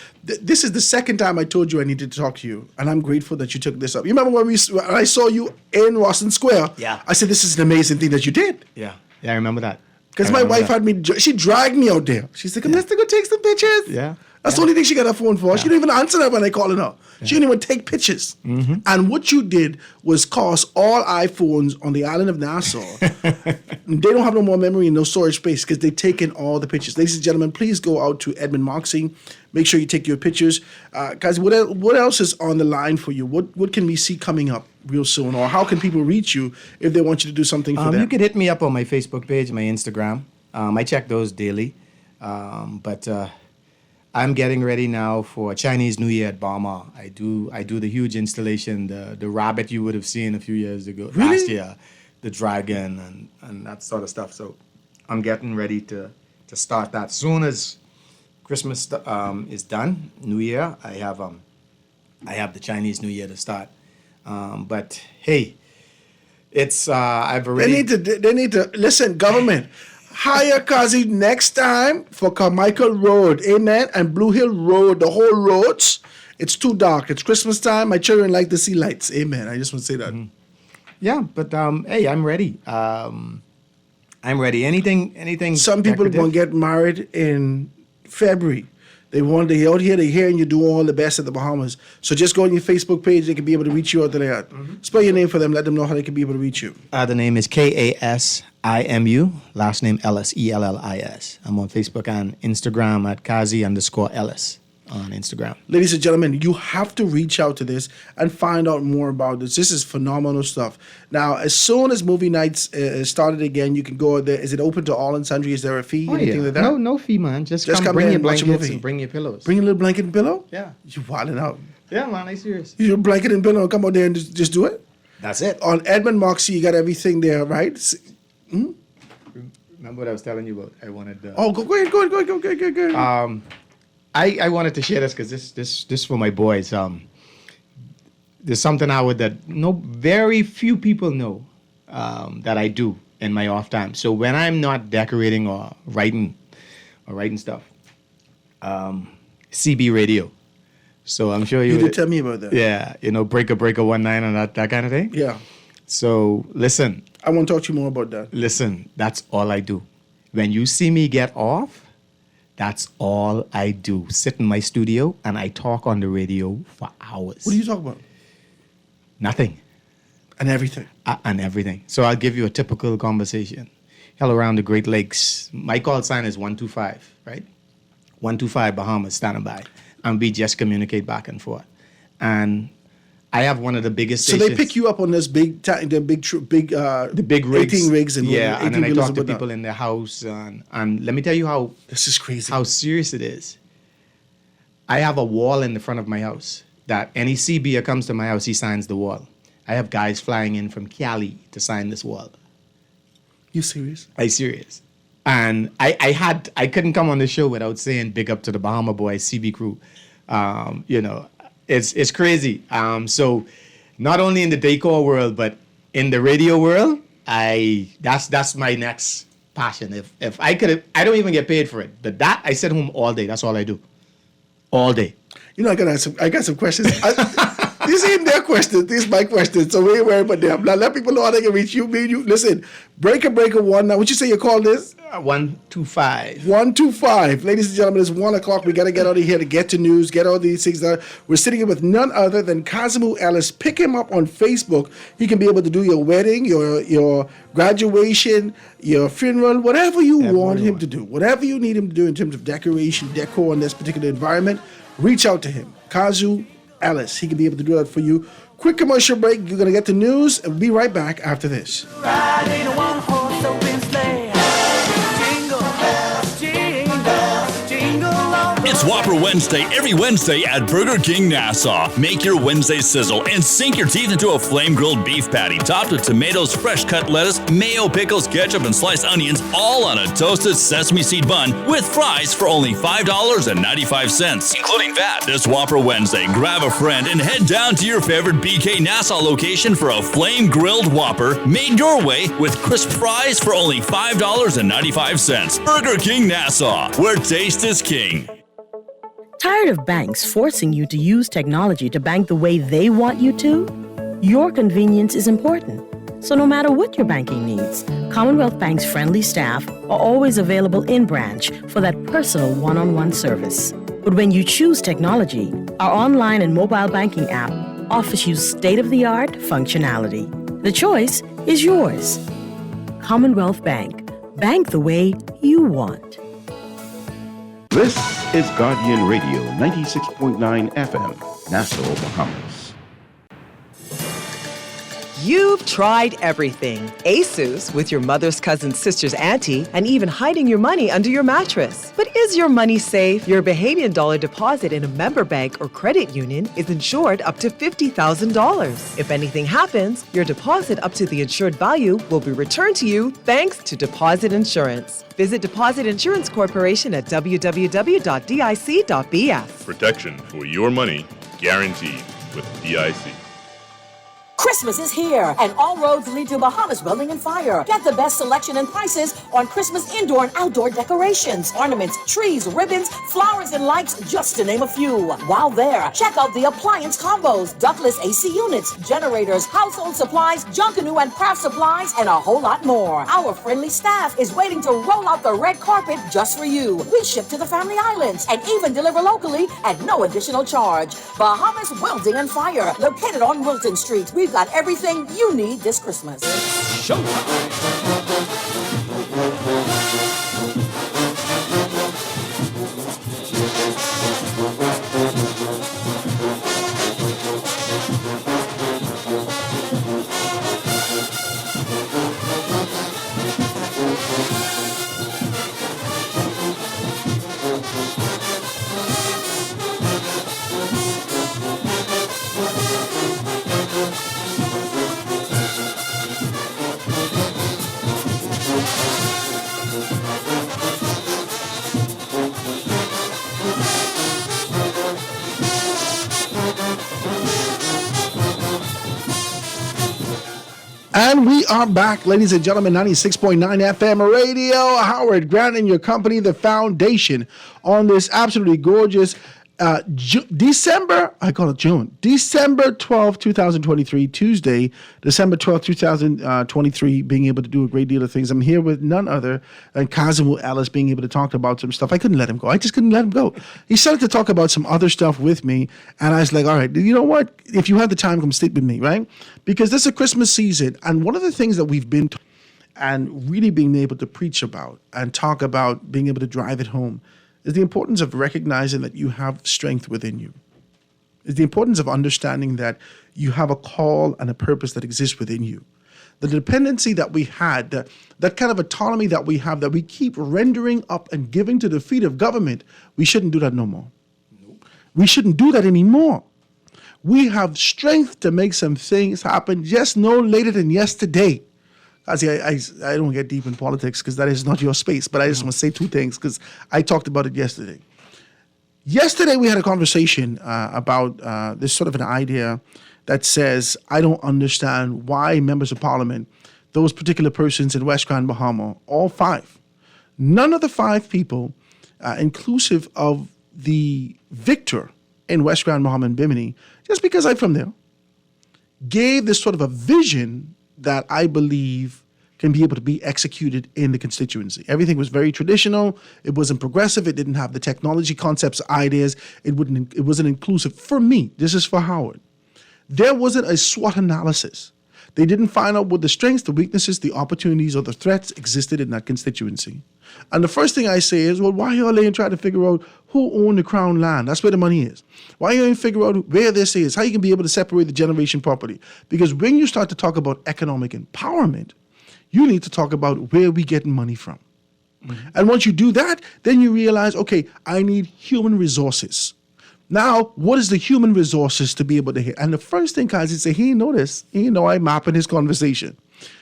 this is the second time I told you I needed to talk to you, and I'm grateful that you took this up. You remember when I saw you in Rawson Square? Yeah. I said, this is an amazing thing that you did. Yeah, I remember that. Because I my remember wife that. had me, she dragged me out there. She's like, let's go take some pictures. Yeah. That's the only thing she got her phone for. She didn't even answer that when I called her. She didn't even take pictures. Mm-hmm. And what you did was cost all iPhones on the island of Nassau. They don't have no more memory and no storage space because they've taken all the pictures. Ladies and gentlemen, please go out to Edmund Moxie. Make sure you take your pictures. Guys, what else is on the line for you? What can we see coming up real soon? Or how can people reach you if they want you to do something for them? You could hit me up on my Facebook page, my Instagram. I check those daily. But I'm getting ready now for Chinese New Year at Balma. I do the huge installation, the rabbit you would have seen a few years ago, last year, the dragon and that sort of stuff. So I'm getting ready to start that. Soon as Christmas is done, New Year, I have the Chinese New Year to start. But hey, it's I've already. They need to listen, government. Hire Kazi next time for Carmichael Road, amen, and Blue Hill Road, the whole roads. It's too dark. It's Christmas time. My children like to see lights, amen. I just want to say that. Yeah, but hey, I'm ready. I'm ready. Anything. Some people decorative? gonna get married in February. They want to out here. They hearing you do all the best at the Bahamas. So just go on your Facebook page. They can be able to reach you out there. Spell your name for them. Let them know how they can be able to reach you. The name is Kasimu. Last name Ellis, Ellis. I'm on Facebook and Instagram at Kazi_Ellis on Instagram. Ladies and gentlemen, you have to reach out to this and find out more about this. This is phenomenal stuff. Now, as soon as movie nights started again, you can go there. Is it open to all and sundry? Is there a fee? Anything like that? No fee, man. Just come come bring in your and watch a blankets movie. and bring your pillows. Bring a little blanket and pillow? Yeah. You wilding out. Yeah, man, I'm serious. You blanket and pillow, come out there and just do it? That's it. On Edmund Moxie, you got everything there, right? Remember what I was telling you about? I wanted the... Oh, go ahead. I wanted to share this because this for my boys. There's something that very few people know that I do in my off time. So when I'm not decorating or writing stuff, CB radio. So I'm sure You did tell me about that. Yeah, breaker 19 and that kind of thing. Yeah. So listen. I want to talk to you more about that. Listen, that's all I do. When you see me get off, that's all I do. Sit in my studio and I talk on the radio for hours. What do you talk about? Nothing. And everything. And everything. So I'll give you a typical conversation. Hell, around the Great Lakes, my call sign is 125, right? 125 Bahamas, standing by. And we just communicate back and forth. And I have one of the biggest So stations. they pick you up on this the big rigs. 18 rigs and yeah, 18 and then I wheelers talk to and whatnot. people in their house, and let me tell you how This is crazy. how serious it is. I have a wall in the front of my house that any CB that comes to my house, he signs the wall. I have guys flying in from Cali to sign this wall. You serious? I'm serious. And I couldn't come on the show without saying big up to the Bahama Boys CB crew. It's crazy. So not only in the decor world, but in the radio world, that's my next passion. If I could, I don't even get paid for it. But that I sit home all day. That's all I do, all day. I got some questions. These ain't their questions. These my questions. So we ain't worried about them. Now let people know how they can reach you. Me and you. Listen, breaker one. Now, what you say you call this? 125. 125. Ladies and gentlemen, it's 1 o'clock. We got to get out of here to get to news, get all these things done. We're sitting here with none other than Kasimu Ellis. Pick him up on Facebook. He can be able to do your wedding, your graduation, your funeral, whatever you want him to do. Whatever you need him to do in terms of decoration, decor in this particular environment, reach out to him. Kazu Ellis. He can be able to do that for you. Quick commercial break. You're going to get the news, and we'll be right back after this. Riding a one-horse open sleigh. Jingle bells, jingle, jingle all the way. It's It's Whopper Wednesday every Wednesday at Burger King Nassau. Make your Wednesday sizzle and sink your teeth into a flame-grilled beef patty topped with tomatoes, fresh cut lettuce, mayo, pickles, ketchup, and sliced onions, all on a toasted sesame seed bun with fries for only $5.95, including VAT. This Whopper Wednesday, grab a friend and head down to your favorite BK Nassau location for a flame-grilled Whopper made your way with crisp fries for only $5.95. Burger King Nassau, where taste is king. Tired of banks forcing you to use technology to bank the way they want you to? Your convenience is important. So no matter what your banking needs, Commonwealth Bank's friendly staff are always available in branch for that personal one-on-one service. But when you choose technology, our online and mobile banking app offers you state-of-the-art functionality. The choice is yours. Commonwealth Bank. Bank the way you want. This is Guardian Radio 96.9 FM, Nassau, Bahamas. You've tried everything. ASUS with your mother's cousin's sister's auntie, and even hiding your money under your mattress. But is your money safe? Your Bahamian dollar deposit in a member bank or credit union is insured up to $50,000. If anything happens, your deposit up to the insured value will be returned to you thanks to Deposit Insurance. Visit Deposit Insurance Corporation at www.dic.bs. Protection for your money guaranteed with DIC. Christmas is here, and all roads lead to Bahamas Building and Fire. Get the best selection and prices on Christmas indoor and outdoor decorations, ornaments, trees, ribbons, flowers, and lights, just to name a few. While there, check out the appliance combos, ductless AC units, generators, household supplies, Junkanoo and craft supplies, and a whole lot more. Our friendly staff is waiting to roll out the red carpet just for you. We ship to the Family Islands and even deliver locally at no additional charge. Bahamas Welding and Fire, located on Wilton Street. We've got everything you need this Christmas. Showtime! And we are back, ladies and gentlemen, 96.9 FM radio. Howard Grant and your company, The Foundation, on this absolutely gorgeous December 12th, 2023, Tuesday, December 12th, 2023, being able to do a great deal of things. I'm here with none other than Kazimo Ellis, being able to talk about some stuff. I couldn't let him go. I just couldn't let him go. He started to talk about some other stuff with me, and I was like, all right, you know what? If you have the time, come sleep with me, right? Because this is a Christmas season, and one of the things that we've been and really being able to preach about and talk about, being able to drive it home, is the importance of recognizing that you have strength within you. It's the importance of understanding that you have a call and a purpose that exists within you. The dependency that we had, that kind of autonomy that we have, that we keep rendering up and giving to the feet of government, we shouldn't do that no more. We shouldn't do that anymore. We have strength to make some things happen just no later than yesterday. I don't get deep in politics because that is not your space, but I just want to say two things because I talked about it yesterday. Yesterday, we had a conversation about this sort of an idea that says, I don't understand why members of parliament, those particular persons in West Grand Bahama, all five, none of the five people, inclusive of the victor in West Grand Bahama and Bimini, just because I'm from there, gave this sort of a vision that I believe can be able to be executed in the constituency. Everything was very traditional. It wasn't progressive. It didn't have the technology concepts, ideas. It wasn't inclusive. For me, this is for Howard. There wasn't a SWOT analysis. They didn't find out what the strengths, the weaknesses, the opportunities, or the threats existed in that constituency. And the first thing I say is, well, why are you trying to figure out who owned the crown land? That's where the money is. Why are you figure out where this is? How you can be able to separate the generation property? Because when you start to talk about economic empowerment, you need to talk about where we getting money from. And once you do that, then you realize, okay, I need human resources. Now, what is the human resources to be able to hit? And the first thing Kazi said, he know this. He know I'm mapping his conversation.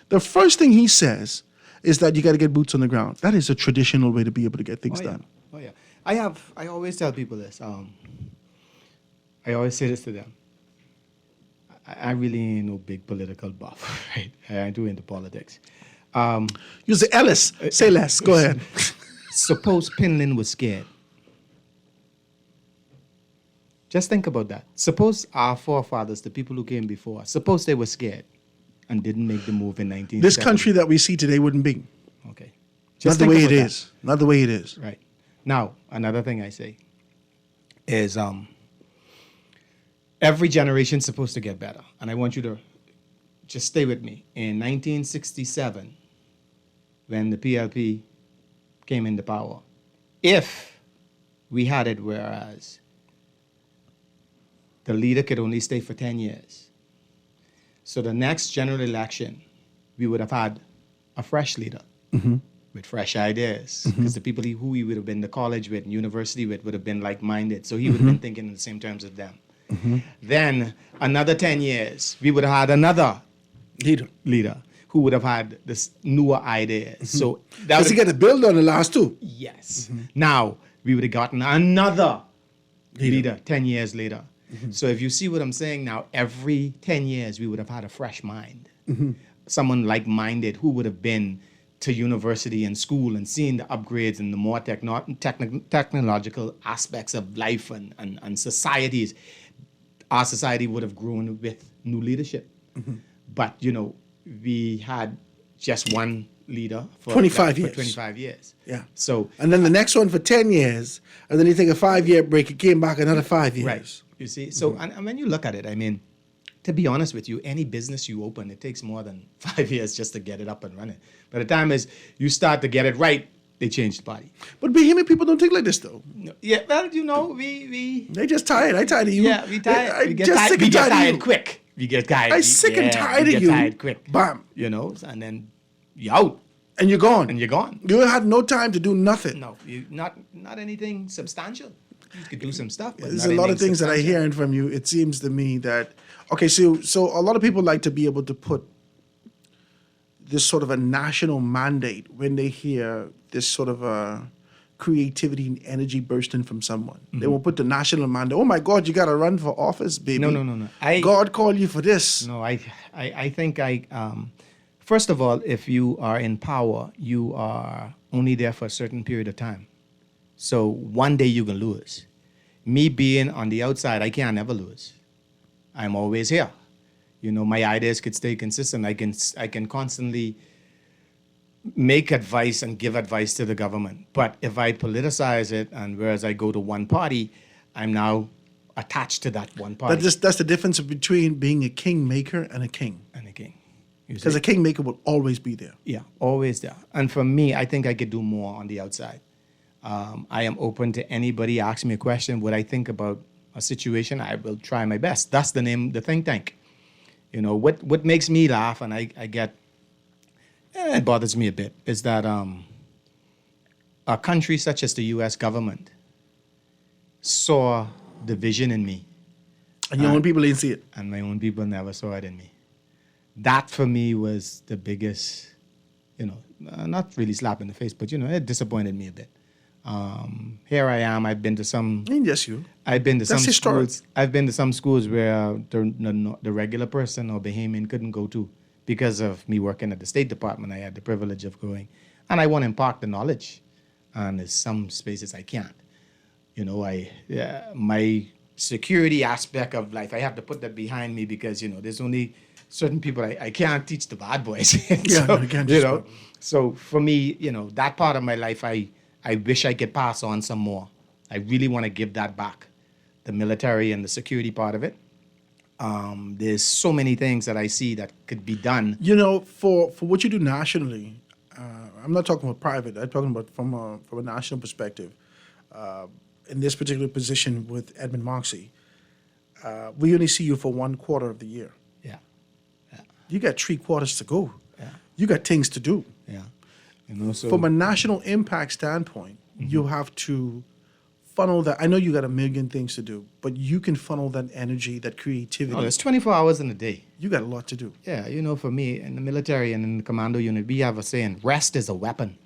The first thing he says is that you got to get boots on the ground. That is a traditional way to be able to get things done. Oh yeah. I always tell people this. I always say this to them. I really ain't no big political buff, right? I do into politics. You say Ellis. Say less. Go ahead. Suppose Pinland was scared. Just think about that. Suppose our forefathers, the people who came before, suppose they were scared and didn't make the move in 1970. This country that we see today wouldn't be. Okay. Not the way it is. Not the way it is. Right. Now, another thing I say is every generation's supposed to get better. And I want you to just stay with me. In 1967, when the PLP came into power, if we had it whereas the leader could only stay for 10 years, so the next general election, we would have had a fresh leader with fresh ideas. Because the people who he would have been to college with and university with would have been like-minded. So he would have been thinking in the same terms as them. Then another 10 years, we would have had another leader who would have had this newer ideas. So that Because he got to build on the last two. Yes. Now we would have gotten another leader 10 years later. So if you see what I'm saying now, every 10 years we would have had a fresh mind. Someone like-minded who would have been to university and school and seen the upgrades and the more technological aspects of life and societies. Our society would have grown with new leadership. But, you know, we had just one leader for 25 for years. 25 years. Yeah. So, and then the next one for 10 years, and then you take a 5-year break, it came back another 5 years. Right. You see? So, and when you look at it, I mean, to be honest with you, any business you open, it takes more than 5 years just to get it up and running. By the time is you start to get it right, they change the body. But Bahamian people don't think like this, though. Yeah, well, you know, we They just tired. I tired of you. Yeah, we tired. I We get just tired. sick We and get tired of tired you. quick. We get tired. I'm sick and tired we of get you. tired quick. Bam. You know, and then you're out. And you're gone. And you're gone. You had no time to do nothing. No, you not anything substantial. You could do some stuff. But There's not a lot of anything things that I substantial. hearing from you. It seems to me that so a lot of people like to be able to put this sort of a national mandate when they hear this sort of a creativity and energy bursting from someone. They will put the national mandate. Oh my God, you got to run for office, baby. No. God called you for this. No, I think first of all, if you are in power, you are only there for a certain period of time. So one day you can lose. Me being on the outside, I can't never lose. I'm always here. You know, my ideas could stay consistent. I can constantly make advice and give advice to the government. But if I politicize it, and whereas I go to one party, I'm now attached to that one party. That's the difference between being a kingmaker and a king. Because a kingmaker will always be there. Yeah, always there. And for me, I think I could do more on the outside. I am open to anybody ask me a question. What I think about a situation, I will try my best. That's the name, the think tank. You know, what makes me laugh, and I get, it bothers me a bit, is that a country such as the U.S. government saw the vision in me. And your own people didn't see it. And my own people never saw it in me. That for me was the biggest, you know, not really slap in the face, but, you know, it disappointed me a bit. Here I am. I've been to some. Ain't just you. I've been to That's some historic. schools. I've been to some schools where the regular person or Bahamian couldn't go to because of me working at the State Department. I had the privilege of going, and I want to impart the knowledge. And there's some spaces I can't. You know, my security aspect of life, I have to put that behind me because, you know, there's only certain people I can't teach the bad boys. Yeah, So, you can't you teach know. bad boys. So for me, you know, that part of my life, I wish I could pass on some more. I really want to give that back, the military and the security part of it. There's so many things that I see that could be done. You know, for what you do nationally, I'm not talking about private. I'm talking about from a national perspective. In this particular position with Edmund Moxie, we only see you for 1/4 of the year. Yeah. You got 3 quarters to go. Yeah. You got things to do. Yeah. So from a national impact standpoint, you have to funnel that. I know you got a million things to do, but you can funnel that energy, that creativity. there's 24 hours in a day. You got a lot to do. Yeah, for me, in the military and in the commando unit, we have a saying, rest is a weapon.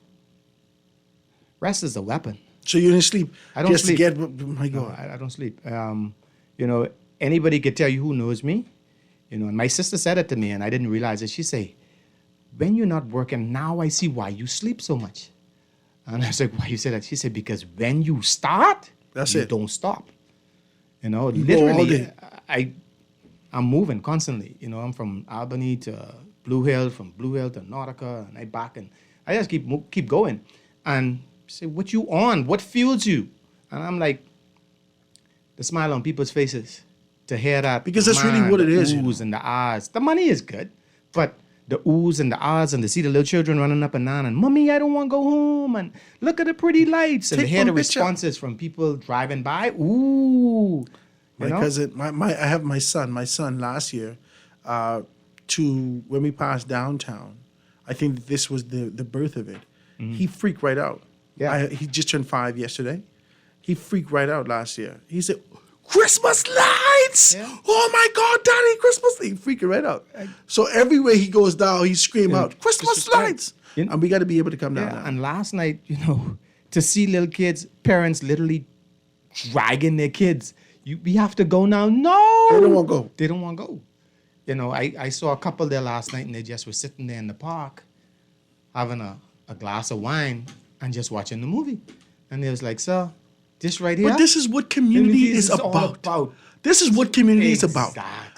Rest is a weapon. So you didn't sleep? I don't just sleep. To get, my God. No, I don't sleep. Anybody could tell you who knows me, and my sister said it to me, and I didn't realize it. She say, when you're not working, now I see why you sleep so much. And I was like, why you say that? She said, because when you start, you don't stop. go all Literally, day. I'm moving constantly. I'm from Albany to Blue Hill, from Blue Hill to Nautica, and I back, and I just keep going. And say, what you on? What fuels you? And I'm like, the smile on people's faces to hear that. Because that's really what it is. The oohs and the ahs. The money is good, but the oohs and the ahs and to see the little children running up and down and, Mommy, I don't want to go home. And look at the pretty lights. And to hear the responses from people driving by. Ooh. My cousin, I have my son. My son last year, when we passed downtown, I think this was the birth of it. He freaked right out. Yeah. He just turned 5 yesterday. He freaked right out last year. He said, Christmas lights! Yeah. Oh my God, Daddy, Christmas lights! He freaking right out. So everywhere he goes down, he scream out, Christmas lights! And we got to be able to come down now. And last night, to see little kids, parents literally dragging their kids. We have to go now. No! They don't want to go. They don't want to go. I saw a couple there last night, and they just were sitting there in the park having a glass of wine and just watching the movie. And they was like, sir, this right here. But this is what community is about. This is what community is about.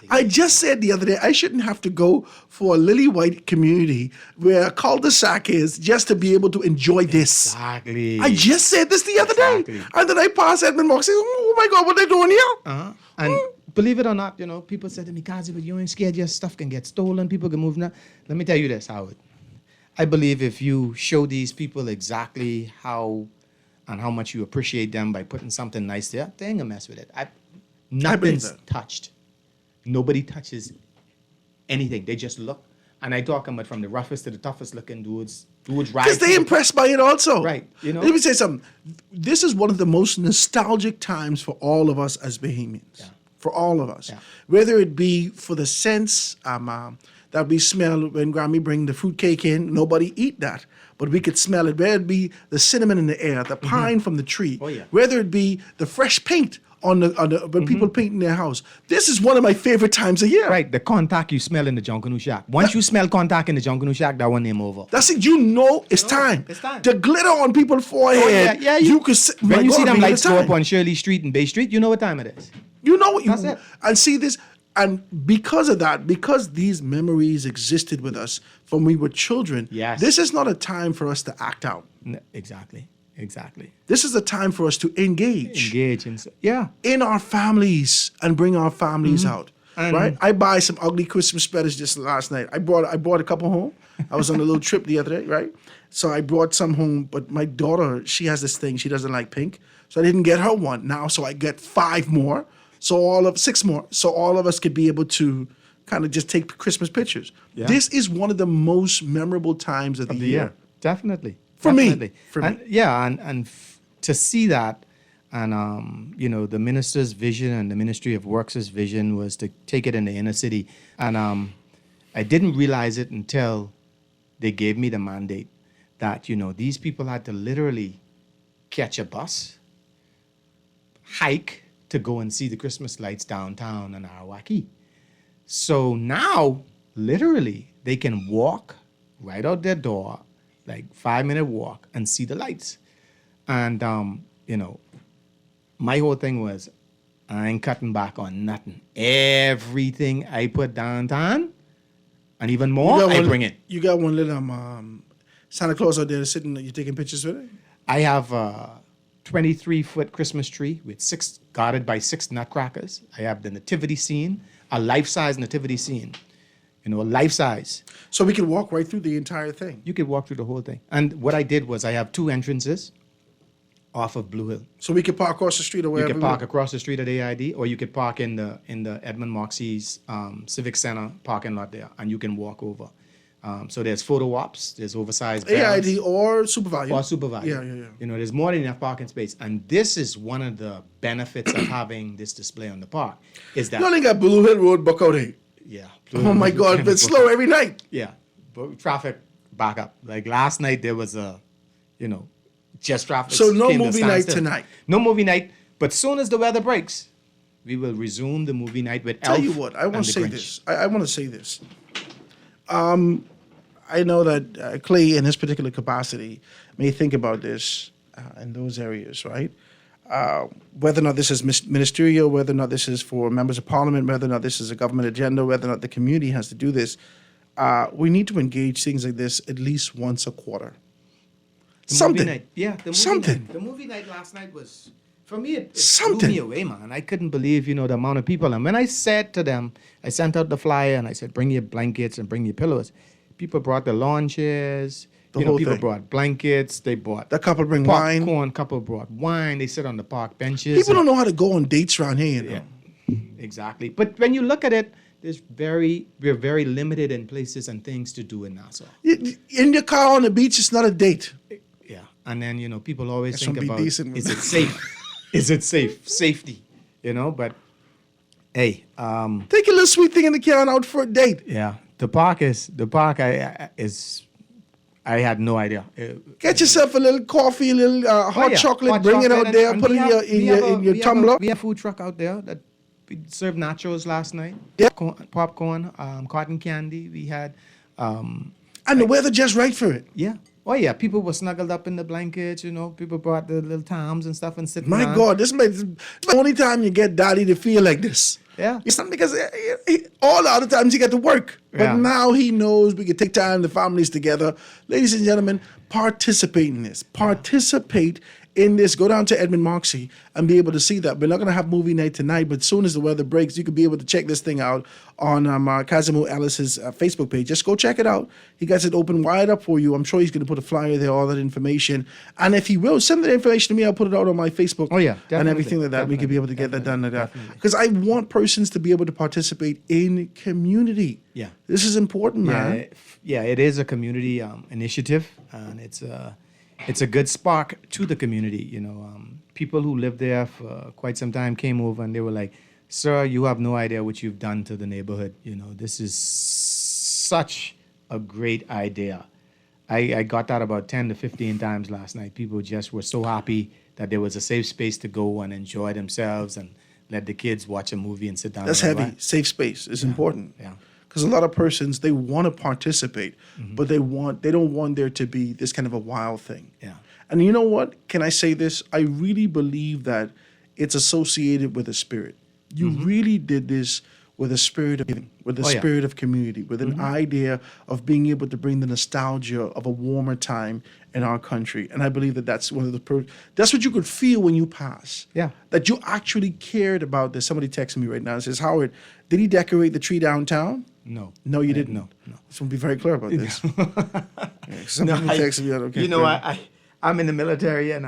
I just said the other day, I shouldn't have to go for a lily white community where a cul-de-sac is just to be able to enjoy this. Exactly. I just said this the other day. And then I passed Edmund Mark saying, oh my God, what they doing here? And believe it or not, people said to me, Kazi, but you ain't scared your stuff can get stolen, people can move now. Let me tell you this, Howard. I believe if you show these people exactly how much you appreciate them by putting something nice there, they ain't gonna mess with it. Nothing's touched. Nobody touches anything. They just look. And I talk about from the roughest to the toughest looking dudes ride. Because they impressed by it also. Right. Let me say something. This is one of the most nostalgic times for all of us as Bahamians. Yeah. For all of us. Yeah. Whether it be for the sense that we smell when Grammy bring the fruitcake in, nobody eat that. But we could smell it. Whether it be the cinnamon in the air, the pine from the tree. Oh, yeah. Whether it be the fresh paint on the when people paint in their house. This is one of my favorite times of year. Right, the contact you smell in the Junkanoo Shack. Once you smell contact in the Junkanoo Shack, that one name over. That's it. It's time. It's time. The glitter on people's forehead. Oh, yeah. You could when you see them lights go up on Shirley Street and Bay Street, you know what time it is. You know what That's it. And see this. And because of that, because these memories existed with us from we were children, this is not a time for us to act out. Exactly. This is a time for us to engage in our families and bring our families out. Right? I buy some ugly Christmas sweaters just last night. I brought a couple home. I was on a little trip the other day, right? So I brought some home, but my daughter, she has this thing. She doesn't like pink. So I didn't get her one now. So I get 5 more. 6 more. So all of us could be able to kind of just take Christmas pictures. Yeah. This is one of the most memorable times of the year. Definitely. For me. Yeah, and to see that, and the minister's vision and the Ministry of Works' vision was to take it in the inner city. And I didn't realize it until they gave me the mandate that, these people had to literally catch a bus, hike to go and see the Christmas lights downtown in Arawaki. So now, literally, they can walk right out their door, like 5-minute walk, and see the lights. And, my whole thing was, I ain't cutting back on nothing. Everything I put downtown, and even more, I bring it. You got one little Santa Claus out there sitting, you're taking pictures with it? I have a 23-foot Christmas tree with guarded by 6 nutcrackers. I have the nativity scene, a life-size nativity scene. Life-size. So we could walk right through the entire thing? You could walk through the whole thing. And what I did was I have 2 entrances off of Blue Hill. So we could park across the street or wherever? You could park across the street at AID, or you could park in the Edmund Moxie's Civic Center parking lot there, and you can walk over. So there's photo ops, there's oversized barrels. AID or supervisor. Or supervisor. Yeah. You know, there's more than enough parking space. And this is one of the benefits of having this display on the park, is that... You only got Blue Hill Road buck out here. Yeah. Oh my God, but slow every night. Yeah. But traffic back up. Like last night there was just traffic. So no came to a movie night standstill. tonight. No movie night. But soon as the weather breaks, we will resume the movie night with Tell Elf you what, I and want to the say Grinch. this. I want to say this. I know that Clay, in his particular capacity, may think about this in those areas, right? Whether or not this is ministerial, whether or not this is for members of parliament, whether or not this is a government agenda, whether or not the community has to do this, we need to engage things like this at least once a quarter. The Something. movie night. Yeah, the movie Something. night. The movie night last night was, for me, it blew Something. me away, man. I couldn't believe, the amount of people. And when I said to them, I sent out the flyer and I said, bring your blankets and bring your pillows. People brought the lawn chairs. The whole people thing. brought blankets. They brought The couple bring wine. popcorn. Couple brought wine. They sit on the park benches. People don't know how to go on dates around here, you know. Exactly. But when you look at it, we're very limited in places and things to do in Nassau. In your car on the beach, it's not a date. Yeah. And then, people always That's think gonna be about, decent. is it safe? Is it safe? Safety, but hey. Take a little sweet thing in the car and out for a date. Yeah. The park I had no idea. Get yourself a little coffee, a little hot chocolate, bring it out there, put it in your tumbler. We have food truck out there that we served nachos last night. Yeah. Popcorn, cotton candy. We had. And the weather just right for it. Yeah. Oh yeah, people were snuggled up in the blankets. People brought the little toms and stuff and sitting. My down. God, this is the only time you get Daddy to feel like this. Yeah. It's not because all the other times he got to work. But Yeah. now he knows we can take time, the families together. Ladies and gentlemen, participate in this. Participate in this. Go down to Edmund Moxie and be able to see that. We're not going to have movie night tonight, but as soon as the weather breaks, you can be able to check this thing out on Kazimo Ellis's Facebook page. Just go check it out. He got it open wide up for you. I'm sure he's going to put a flyer there, all that information. And if he will, send the information to me. I'll put it out on my Facebook. Oh, yeah, And definitely, everything like that. We could be able to get that done. Because I want persons to be able to participate in community. Yeah. This is important, man. Yeah, it is a community initiative, and it's a good spark to the community. People who lived there for quite some time came over and they were like, "Sir, you have no idea what you've done to the neighborhood. This is such a great idea." I got that about 10 to 15 times last night. People just were so happy that there was a safe space to go and enjoy themselves and let the kids watch a movie and sit down. That's and heavy. relax. Safe space is important. Yeah. Because a lot of persons, they want to participate, but they don't want there to be this kind of a wild thing. Yeah. And you know what? Can I say this? I really believe that it's associated with a spirit. You really did this with a spirit of giving, with a Oh, yeah. spirit of community, with an idea of being able to bring the nostalgia of a warmer time in our country. And I believe that that's one of that's what you could feel when you pass. Yeah. That you actually cared about this. Somebody texted me right now and says, Howard, did he decorate the tree downtown? No. No, you didn't. No. So be very clear about this. Somebody texted me. Okay, I'm in the military and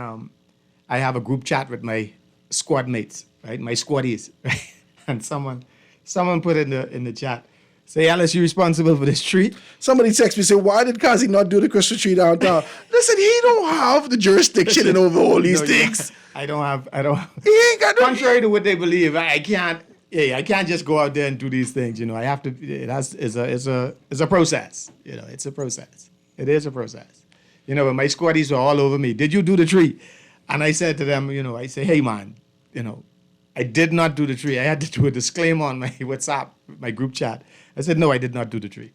I have a group chat with my squad mates, right? My squaddies, right? And someone put in the chat, say, Alice, you responsible for this tree? Somebody texted me, say, why did Kazi not do the Christmas tree downtown? Listen, he don't have the jurisdiction in over all these No, things. I don't have. He ain't got no. Contrary to what they believe, I can't. Yeah, I can't just go out there and do these things. I have to. It's a process. It's a process. It is a process. But my squaddies were all over me. Did you do the tree? And I said to them, I say, hey man, I did not do the tree. I had to do a disclaimer on my WhatsApp, my group chat. I said, no, I did not do the tree.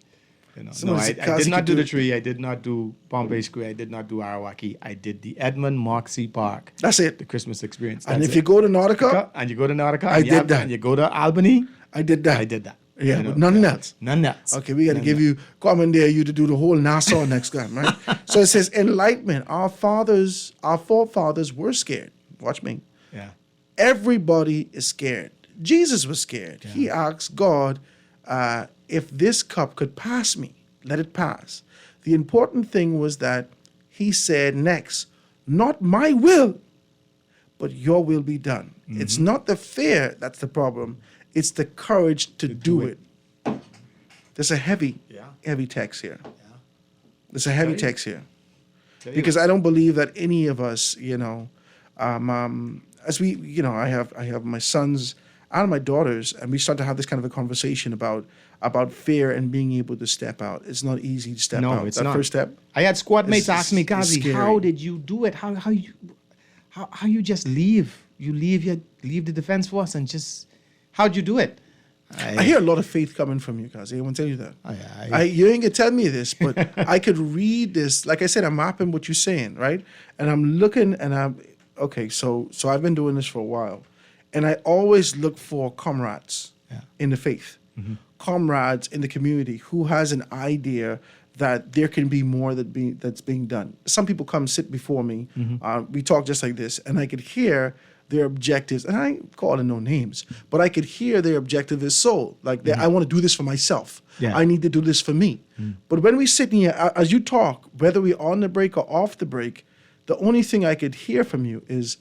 No, I did not do the tree. I did not do Pompey Square. I did not do Arawaki. I did the Edmund Moxie Park. That's it. The Christmas experience. And That's if you go to Nautica, and you go to Nautica, I did that. And you go to Albany, I did that. I did that. Yeah, but none else. None else. Okay, we got to give you, commandeer you to do the whole Nassau next time, right? So it says, enlightenment. Our forefathers were scared. Watch me. Yeah. Everybody is scared. Jesus was scared. Yeah. He asked God, if this cup could pass me, let it pass. The important thing was that he said next, not my will, but your will be done. It's not the fear that's the problem. It's the courage to do it. There's a heavy text here. There's a heavy text here. Because I don't believe that any of us, as we, I have my sons and my daughters, and we start to have this kind of a conversation about fear and being able to step out. It's not easy to step out. No, it's that not. first step. I had squad mates ask me, is Kazi, scary. how did you do it? How you just leave? You leave the defense force and just how'd you do it? I hear a lot of faith coming from you, Kazi. I want to tell you that. You ain't gonna tell me this, but I could read this. Like I said, I'm mapping what you're saying, right? And I'm looking, and I'm okay. So I've been doing this for a while, and I always look for comrades in the faith, comrades in the community who has an idea that there can be more that's being done. Some people come sit before me. We talk just like this, and I could hear their objectives, and I ain't calling no names, but I could hear their objective is soul. Like, I want to do this for myself. Yeah. I need to do this for me. But when we sit here, as you talk, whether we're on the break or off the break, the only thing I could hear from you is,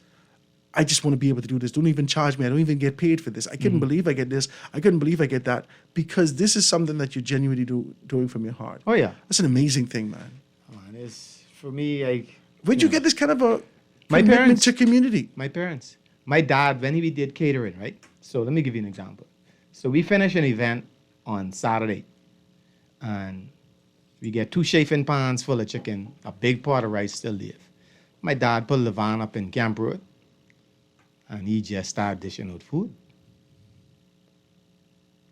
I just want to be able to do this. Don't even charge me. I don't even get paid for this. I couldn't believe I get this. I couldn't believe I get that. Because this is something that you're genuinely doing from your heart. Oh, yeah. That's an amazing thing, man. It's, for me, Where'd you get this kind of a my commitment parents to community? My parents. My dad, when we did catering, right? So let me give you an example. So we finish an event on Saturday, and we get 2 chafing pans full of chicken, a big pot of rice still there. My dad pulled the van up in Camp Road, and he just started dishing out food.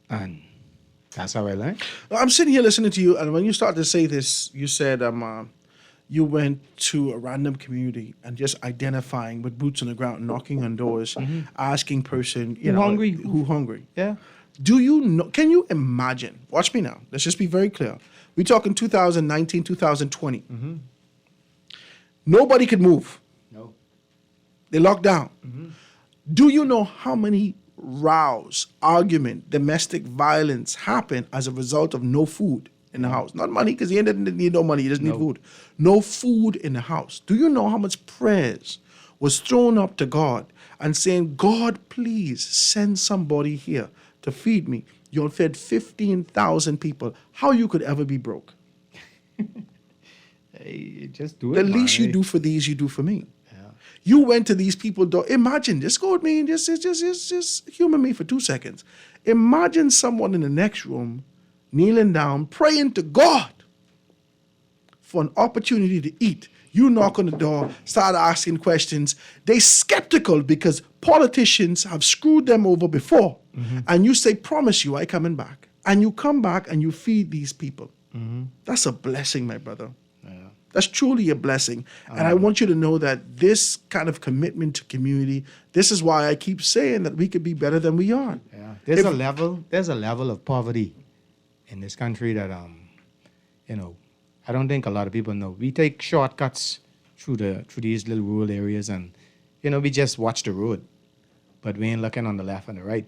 And that's how I learned. I'm sitting here listening to you, and when you start to say this, you said you went to a random community and just identifying with boots on the ground, knocking on doors, asking person, who hungry. Yeah. Do you know? Can you imagine? Watch me now. Let's just be very clear. We're talking 2019, 2020. Nobody could move. No. They locked down. Do you know how many rows, argument, domestic violence happen as a result of no food in the house? Not money, because he didn't need no money. He just need food. No food in the house. Do you know how much prayers was thrown up to God and saying, God, please send somebody here to feed me? You fed 15,000 people. How you could ever be broke? Hey, just do it. The least you do for these, you do for me. You went to these people. Imagine, just go with me and just humor me for 2 seconds. Imagine someone in the next room kneeling down, praying to God for an opportunity to eat. You knock on the door, start asking questions. They skeptical because politicians have screwed them over before. And you say, promise you, I coming back. And you come back and you feed these people. That's a blessing, my brother. That's truly a blessing. And I want you to know that this kind of commitment to community, this is why I keep saying that we could be better than we are. Yeah. There's a level of poverty in this country that I don't think a lot of people know. We take shortcuts through these little rural areas, and we just watch the road, but we ain't looking on the left and the right.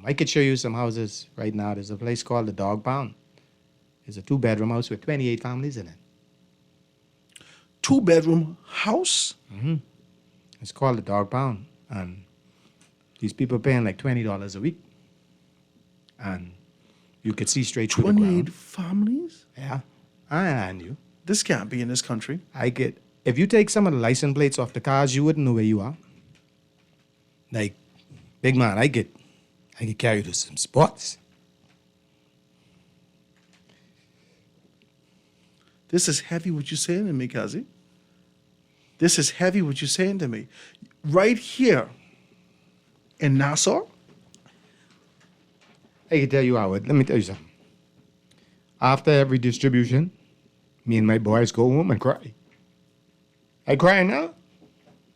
I could show you some houses right now. There's a place called the Dog Pound. It's a 2-bedroom house with 28 families in it. 2-bedroom house? It's called the Dog Pound, and these people paying like $20 a week, and you could see straight through the ground. 28 families? Yeah, I knew. This can't be in this country. If you take some of the license plates off the cars, you wouldn't know where you are. Like, big man, I could carry you to some spots. This is heavy what you're saying to me, Kazi. This is heavy what you're saying to me. Right here in Nassau. I can tell you, Howard, let me tell you something. After every distribution, me and my boys go home and cry. I cry now.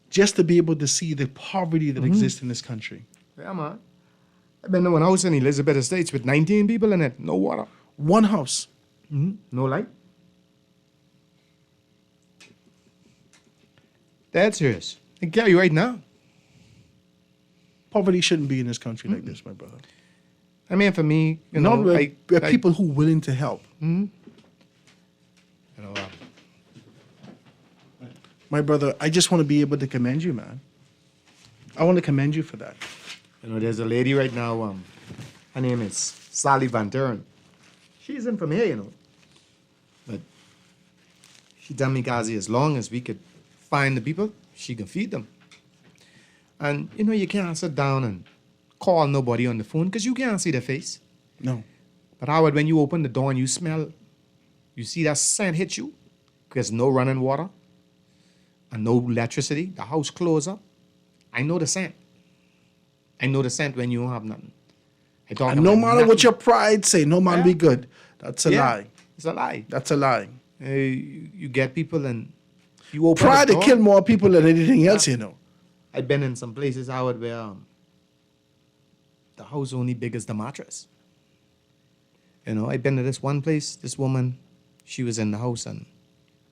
Just to be able to see the poverty that exists in this country. Yeah, man. I've been to one house in Elizabeth Estates with 19 people in it, no water. One house. No light. That's serious. I can tell you right now. Poverty shouldn't be in this country like this, my brother. I mean, for me, we're people who are willing to help. My brother, I just want to be able to commend you, man. I want to commend you for that. There's a lady right now, her name is Sally Van Turen. She isn't from here, you know. But she tell me, Gazi, as long as we could find the people, she can feed them. And, you know, you can't sit down and call nobody on the phone because you can't see their face. No. But Howard, when you open the door and you smell, you see that scent hit you, there's no running water and no electricity, the house closed up. I know the scent. I know the scent when you don't have nothing. And no matter what your pride say, no man be good. That's a lie. It's a lie. That's a lie. You get people and you open Pride the to door. kill more people than anything else, you know. I've been in some places, Howard, where the house only big as the mattress. You know, I've been to this one place, this woman, she was in the house, and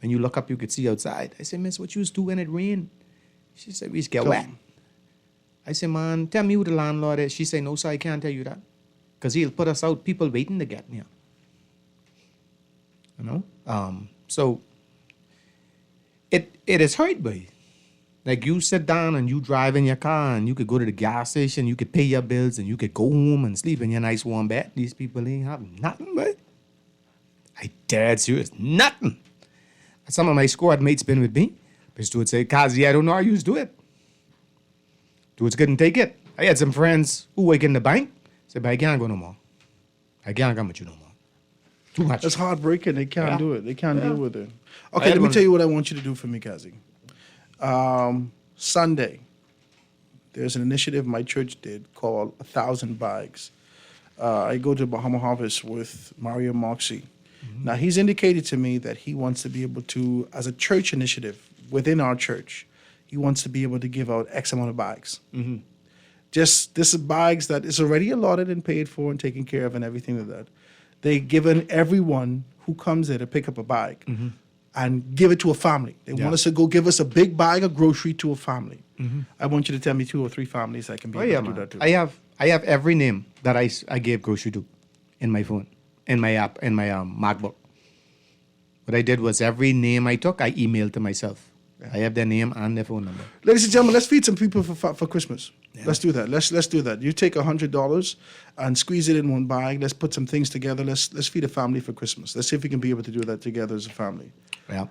when you look up, you could see outside. I said, Miss, what you used to do when it rained? She said, we used to get wet. I said, man, tell me who the landlord is. She said, no, sir, I can't tell you that. Because he'll put us out, people waiting to get in here. You know? So it is hurt, boy. Like you sit down and you drive in your car and you could go to the gas station, you could pay your bills and you could go home and sleep in your nice warm bed. These people ain't have nothing, boy. I dead serious, nothing. Some of my squad mates been with me. But would say, Kazi, I don't know how you do it. Dudes couldn't take it. I had some friends who work in the bank. Said, but I can't go no more. I can't come with you no more. Too much. It's heartbreaking. They can't do it. They can't deal with it. I Okay, had let me one- tell you what I want you to do for me, Kazi. Sunday, there's an initiative my church did called 1,000 Bags. I go to Bahama Harvest with Mario Moxie. Now, he's indicated to me that he wants to be able to, as a church initiative within our church, he wants to be able to give out X amount of bags. Just this is bags that is already allotted and paid for and taken care of and everything like that. They given everyone who comes there to pick up a bag and give it to a family. They want us to go give us a big bag of grocery to a family. I want you to tell me 2 or 3 families I can be Oh able yeah, to do man. that to. I have every name that I gave grocery to in my phone, in my app, in my MacBook. What I did was every name I took, I emailed to myself. I have their name and their phone number. Ladies and gentlemen, let's feed some people for Christmas. Let's do that. Let's do that. You take $100 and squeeze it in one bag. Let's put some things together. Let's feed a family for Christmas. Let's see if we can be able to do that together as a family,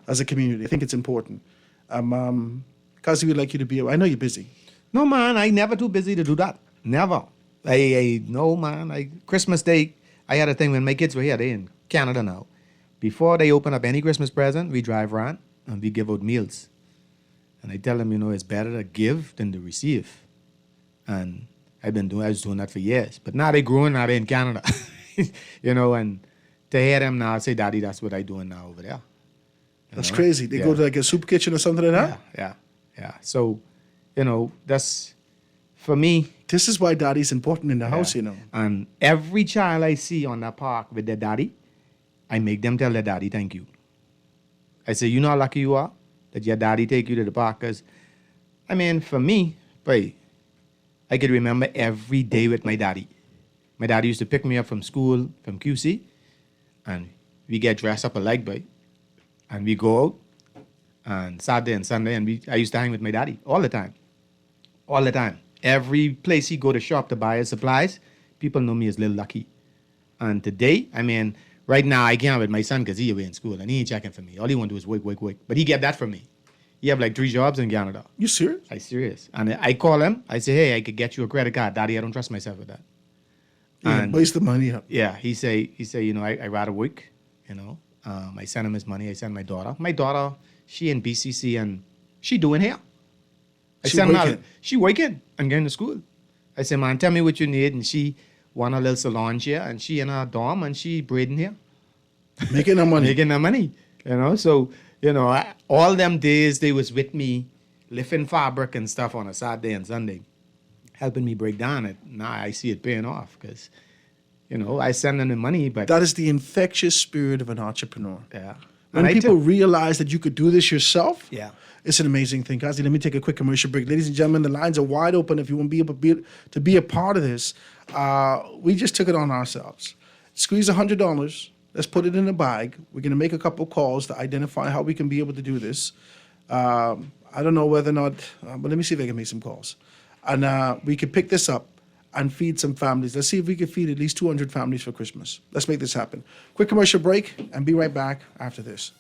as a community. I think it's important. Kazi, we'd like you to be. I know you're busy. No man, I never too busy to do that. Never. No man. Christmas Day, I had a thing when my kids were here. They in Canada now. Before they open up any Christmas present, we drive around and we give out meals. And I tell them, you know, it's better to give than to receive. And I was doing that for years. But now they growing, now they're in Canada. You know, and to hear them now say, Daddy, that's what I doing now over there. That's crazy. They go to like a soup kitchen or something like that? Yeah. So, you know, that's, for me. This is why daddy's important in the house, you know. And every child I see on that park with their daddy, I make them tell their daddy, thank you. I say, you know how lucky you are that your daddy take you to the park? Because, I mean, for me, boy, I could remember every day with my daddy. My daddy used to pick me up from school, from QC, and we get dressed up alike, boy. And we go out, and Saturday and Sunday, and I used to hang with my daddy all the time. All the time. Every place he go to shop to buy his supplies, people know me as Lil Lucky. And today, I mean, right now I can't with my son because he away in school and he ain't checking for me. All he want to do is work. But he get that from me. He have like 3 jobs in Canada. You serious? I serious. And I call him. I say, hey, I could get you a credit card. Daddy, I don't trust myself with that. And waste the money up. Yeah, he say, you know, I rather work, you know. I send him his money. I send my daughter. My daughter, she in BCC and she doing hair. She working and going to school. I say, man, tell me what you need. And she want a little salon chair and she in her dorm and she braiding hair. Making her money. Making her money, you know. So, you know, all them days they was with me lifting fabric and stuff on a Saturday and Sunday, helping me break down it. Now I see it paying off because, you know, I send them the money, but that is the infectious spirit of an entrepreneur. Yeah. When people realize that you could do this yourself, yeah, it's an amazing thing. Kazi, let me take a quick commercial break. Ladies and gentlemen, the lines are wide open if you want to be a part of this. We just took it on ourselves. Squeeze $100. Let's put it in a bag. We're going to make a couple calls to identify how we can be able to do this. I don't know whether or not, but let me see if I can make some calls. And we can pick this up and feed some families. Let's see if we can feed at least 200 families for Christmas. Let's make this happen. Quick commercial break and be right back after this.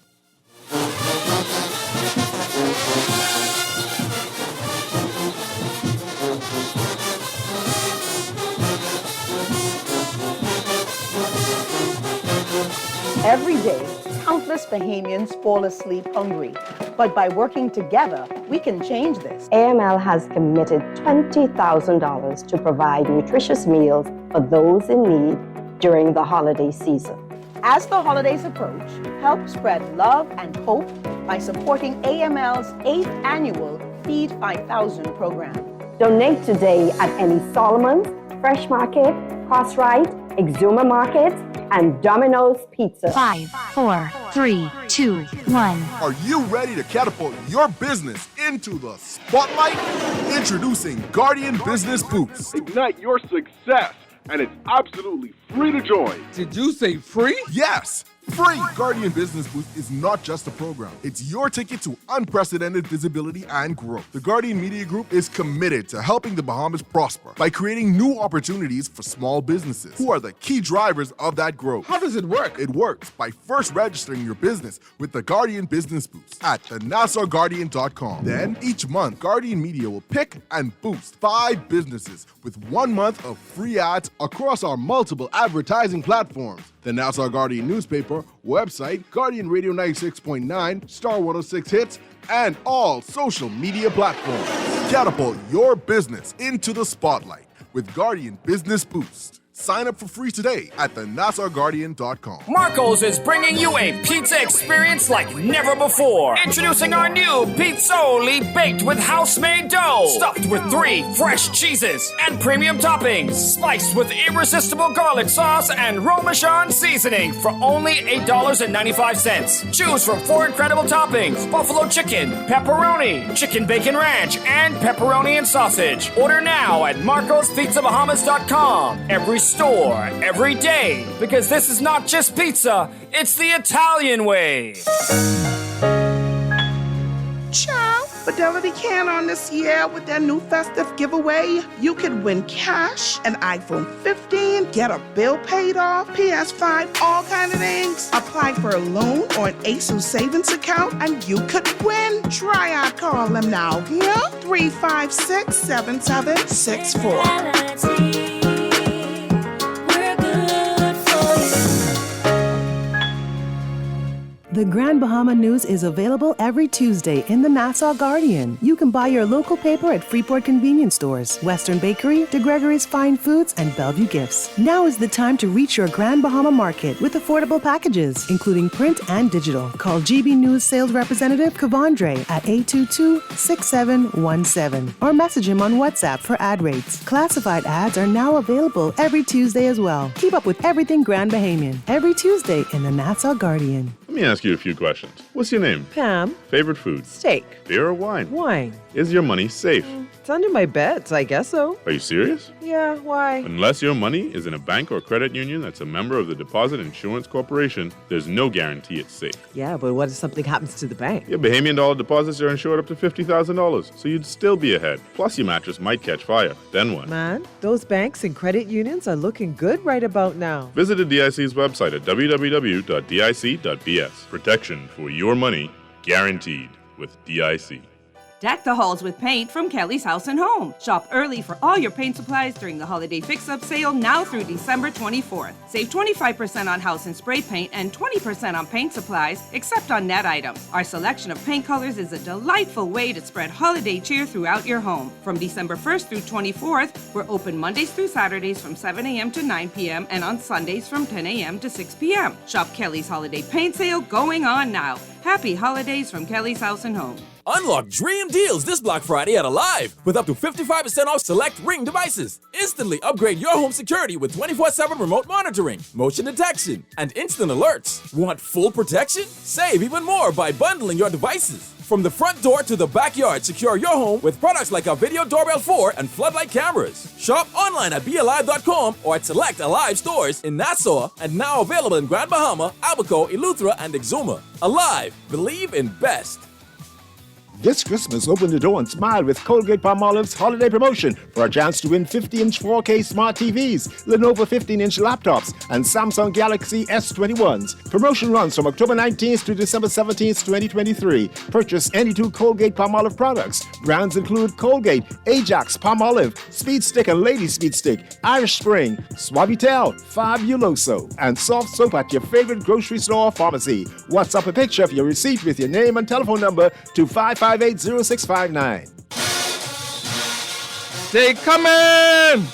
Every day, countless Bahamians fall asleep hungry. But by working together, we can change this. AML has committed $20,000 to provide nutritious meals for those in need during the holiday season. As the holidays approach, help spread love and hope by supporting AML's 8th annual Feed 5000 program. Donate today at any Solomon's, Fresh Market, Crossrite, Exuma Market, and Domino's Pizza. 5, 4, 3, 2, 1. Are you ready to catapult your business into the spotlight? Introducing Guardian Business Boost. Ignite your success, and it's absolutely free to join. Did you say free? Yes. Free! Guardian Business Boost is not just a program. It's your ticket to unprecedented visibility and growth. The Guardian Media Group is committed to helping the Bahamas prosper by creating new opportunities for small businesses, who are the key drivers of that growth. How does it work? It works by first registering your business with the Guardian Business Boost at thenassauguardian.com. Then, each month, Guardian Media will pick and boost 5 businesses with 1 month of free ads across our multiple advertising platforms. The Nassau Guardian newspaper, website, Guardian Radio 96.9, Star 106 Hits, and all social media platforms. Catapult your business into the spotlight with Guardian Business Boost. Sign up for free today at thenassauguardian.com. Marco's is bringing you a pizza experience like never before. Introducing our new Pizzoli, baked with house-made dough, stuffed with 3 fresh cheeses and premium toppings, spiced with irresistible garlic sauce and Romachon seasoning for only $8.95. Choose from 4 incredible toppings: buffalo chicken, pepperoni, chicken bacon ranch, and pepperoni and sausage. Order now at marcospizzabahamas.com. Every store, every day, because this is not just pizza, it's the Italian way. Child, Fidelity can on this year with their new festive giveaway. You could win cash, an iPhone 15, get a bill paid off, PS5, all kind of things. Apply for a loan or an ASUS savings account, and you could win. Try our call them now. Yeah? 356-7764. The Grand Bahama News is available every Tuesday in the Nassau Guardian. You can buy your local paper at Freeport Convenience Stores, Western Bakery, De Gregory's Fine Foods, and Bellevue Gifts. Now is the time to reach your Grand Bahama market with affordable packages, including print and digital. Call GB News sales representative Kavandre at 822-6717 or message him on WhatsApp for ad rates. Classified ads are now available every Tuesday as well. Keep up with everything Grand Bahamian every Tuesday in the Nassau Guardian. Let me ask you a few questions. What's your name? Pam. Favorite food? Steak. Beer or wine? Wine. Is your money safe? It's under my bed, so I guess so. Are you serious? Yeah, why? Unless your money is in a bank or credit union that's a member of the Deposit Insurance Corporation, there's no guarantee it's safe. Yeah, but what if something happens to the bank? Your Bahamian dollar deposits are insured up to $50,000, so you'd still be ahead. Plus, your mattress might catch fire. Then what? Man, those banks and credit unions are looking good right about now. Visit the DIC's website at www.dic.bs. Protection for your money, guaranteed with DIC. Deck the halls with paint from Kelly's House and Home. Shop early for all your paint supplies during the holiday fix-up sale now through December 24th. Save 25% on house and spray paint and 20% on paint supplies, except on net items. Our selection of paint colors is a delightful way to spread holiday cheer throughout your home. From December 1st through 24th, we're open Mondays through Saturdays from 7 a.m. to 9 p.m. and on Sundays from 10 a.m. to 6 p.m. Shop Kelly's Holiday Paint Sale going on now. Happy holidays from Kelly's House and Home. Unlock dream deals this Black Friday at Alive with up to 55% off select Ring devices. Instantly upgrade your home security with 24/7 remote monitoring, motion detection, and instant alerts. Want full protection? Save even more by bundling your devices. From the front door to the backyard, secure your home with products like our Video Doorbell 4 and floodlight cameras. Shop online at BeAlive.com or at select Alive stores in Nassau and now available in Grand Bahama, Abaco, Eleuthera, and Exuma. Alive, believe in best. This Christmas, open the door and smile with Colgate-Palmolive's holiday promotion for a chance to win 50-inch 4K smart TVs, Lenovo 15-inch laptops, and Samsung Galaxy S21s. Promotion runs from October 19th to December 17th, 2023. Purchase any two Colgate-Palmolive products. Brands include Colgate, Ajax, Palmolive, Speed Stick and Lady Speed Stick, Irish Spring, Suavitel, Fabuloso, and soft soap at your favorite grocery store or pharmacy. WhatsApp a picture of your receipt with your name and telephone number to 558-0659. They coming!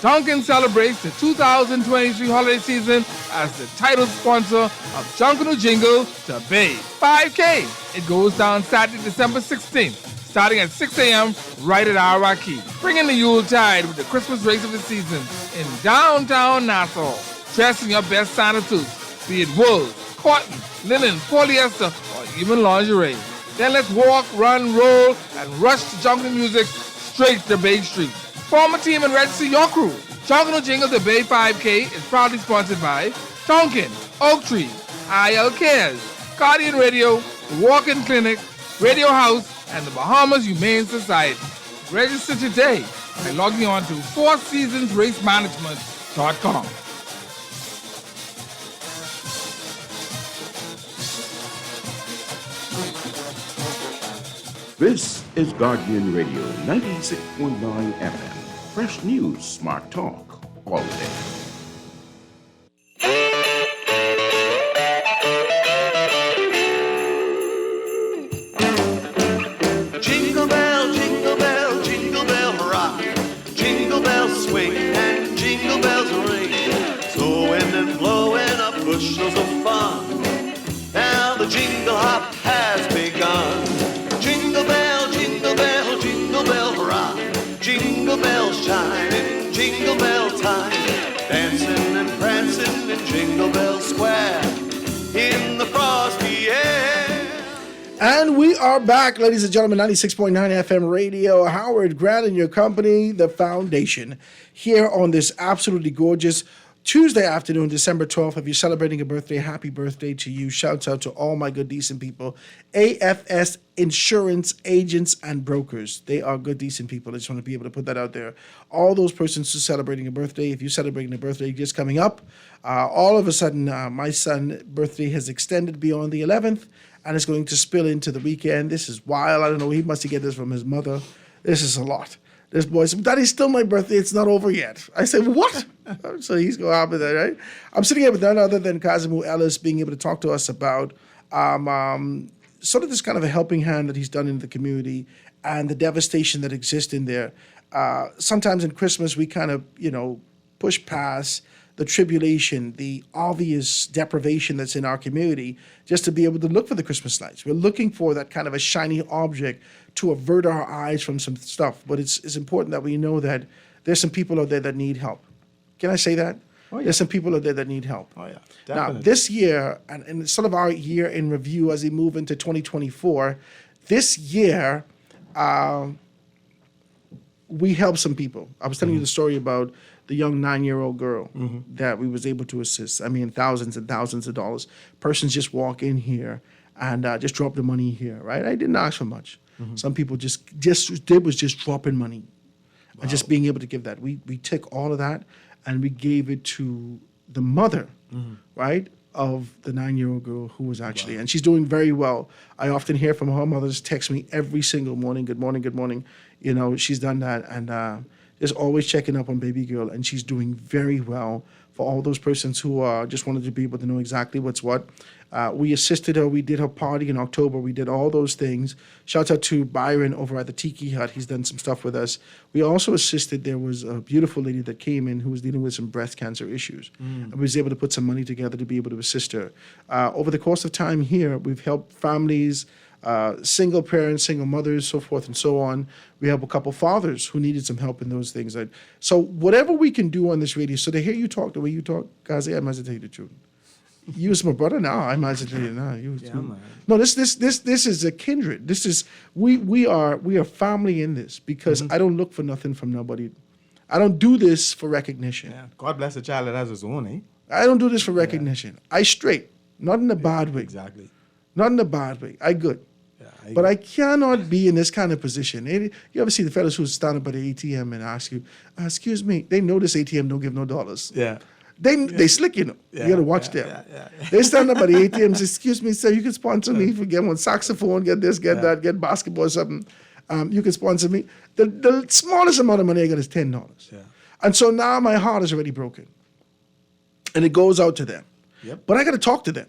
Dunkin' celebrates the 2023 holiday season as the title sponsor of Junkanoo Jingle, the Bay 5K. It goes down Saturday, December 16th, starting at 6 a.m. right at Arawaki. Bring in the Yuletide with the Christmas race of the season in downtown Nassau. Dress in your best Santa suits, be it wool, cotton, linen, polyester, or even lingerie. Then let's walk, run, roll, and rush to Junkanoo music straight to Bay Street. Form a team and register your crew. Junkanoo Jingle the Bay 5K is proudly sponsored by Tonkin, Oak Tree, IL Cares, Guardian Radio, the Walk-In Clinic, Radio House, and the Bahamas Humane Society. Register today by logging on to fourseasonsracemanagement.com. This is Guardian Radio 96.9 FM. Fresh news, smart talk, all day. Jingle bell, jingle bell, jingle bell rock. Jingle bells swing and jingle bells ring. Snowing and blowing up bushels of fun. Now the jingle hop has begun. Jingle bell, jingle bell, jingle bell rock. Jingle bells chime in jingle bell time. Dancing and prancing in Jingle Bell Square. In the frosty air. And we are back, ladies and gentlemen, 96.9 FM radio. Howard Grant and your company, The Foundation, here on this absolutely gorgeous Tuesday afternoon, December 12th. If you're celebrating a birthday, happy birthday to you. Shouts out to all my good, decent people. AFS Insurance Agents and Brokers. They are good, decent people. I just want to be able to put that out there. All those persons who are celebrating a birthday, if you're celebrating a birthday just coming up, all of a sudden, my son's birthday has extended beyond the 11th, and it's going to spill into the weekend. This is wild. I don't know. He must have get this from his mother. This is a lot. This boy said, Daddy, it's still my birthday. It's not over yet. I said, what? So he's going on with that, right? I'm sitting here with none other than Kazimu Ellis being able to talk to us about sort of this kind of a helping hand that he's done in the community and the devastation that exists in there. Sometimes in Christmas, we kind of, push past the tribulation, the obvious deprivation that's in our community, just to be able to look for the Christmas lights. We're looking for that kind of a shiny object to avert our eyes from some stuff. But it's important that we know that there's some people out there that need help. Can I say that? Oh, yeah. There's some people out there that need help. Oh, yeah. Now, Definitely. this year, and it's sort of our year in review as we move into 2024, this year, we helped some people. I was telling you the story about the young 9-year-old girl that we was able to assist. I mean, thousands and thousands of dollars. Persons just walk in here and just drop the money here, right? I didn't ask for much. Some people just did was just dropping money and just being able to give that. We took all of that and we gave it to the mother, right, of the 9-year-old girl who was actually, and she's doing very well. I often hear from her mother just text me every single morning, good morning, good morning. She's done that and just always checking up on baby girl, and she's doing very well. For all those persons who just wanted to be able to know exactly what's what. We assisted her. We did her party in October. We did all those things. Shout out to Byron over at the Tiki Hut. He's done some stuff with us. We also assisted. There was a beautiful lady that came in who was dealing with some breast cancer issues. And we was able to put some money together to be able to assist her. Over the course of time here, we've helped families, single parents, single mothers, so forth and so on. We have a couple fathers who needed some help in those things. So whatever we can do on this radio, so to hear you talk the way you talk, Kazi, I might as well tell you the truth. You was my brother now. I might as well tell you now. No, this is a kindred. This is we are family in this because I don't look for nothing from nobody. I don't do this for recognition. Yeah. God bless the child that has his own, eh? I don't do this for recognition. I straight, not in a bad way. Exactly. Not in a bad way. I good. But I cannot be in this kind of position. You ever see the fellas who stand up at the ATM and ask you, excuse me, they know this ATM don't give no dollars. Yeah. They slick, you know. You got to watch them. They stand up at the ATM and say, excuse me, sir, you can sponsor me for getting one saxophone, get this, get that, get basketball or something. You can sponsor me. The smallest amount of money I got is $10. Yeah. And so now my heart is already broken. And it goes out to them. Yep. But I got to talk to them.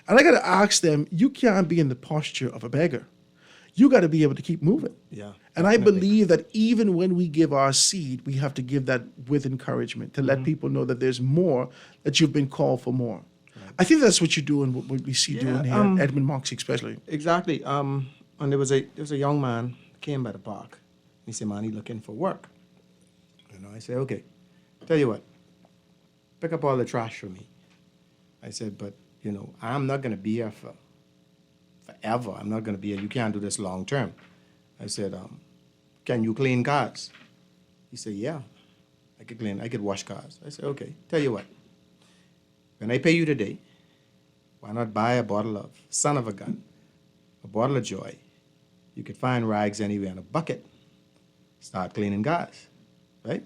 And I got to ask them, you can't be in the posture of a beggar. You got to be able to keep moving. Yeah. And I believe that even when we give our seed, we have to give that with encouragement to let people know that there's more, that you've been called for more. Right. I think that's what you're doing, what we see doing here, Edmund Moxie especially. Exactly. And there was a young man came by the park. He said, man, he looking for work. I said, okay, tell you what, pick up all the trash for me. I said, but, I'm not going to be here forever. I'm not going to be here. You can't do this long term. I said, can you clean cars? He said, yeah, I could clean. I could wash cars. I said, okay, tell you what. When I pay you today, why not buy a bottle of Son of a Gun, a bottle of Joy? You could find rags anywhere in a bucket. Start cleaning cars, right?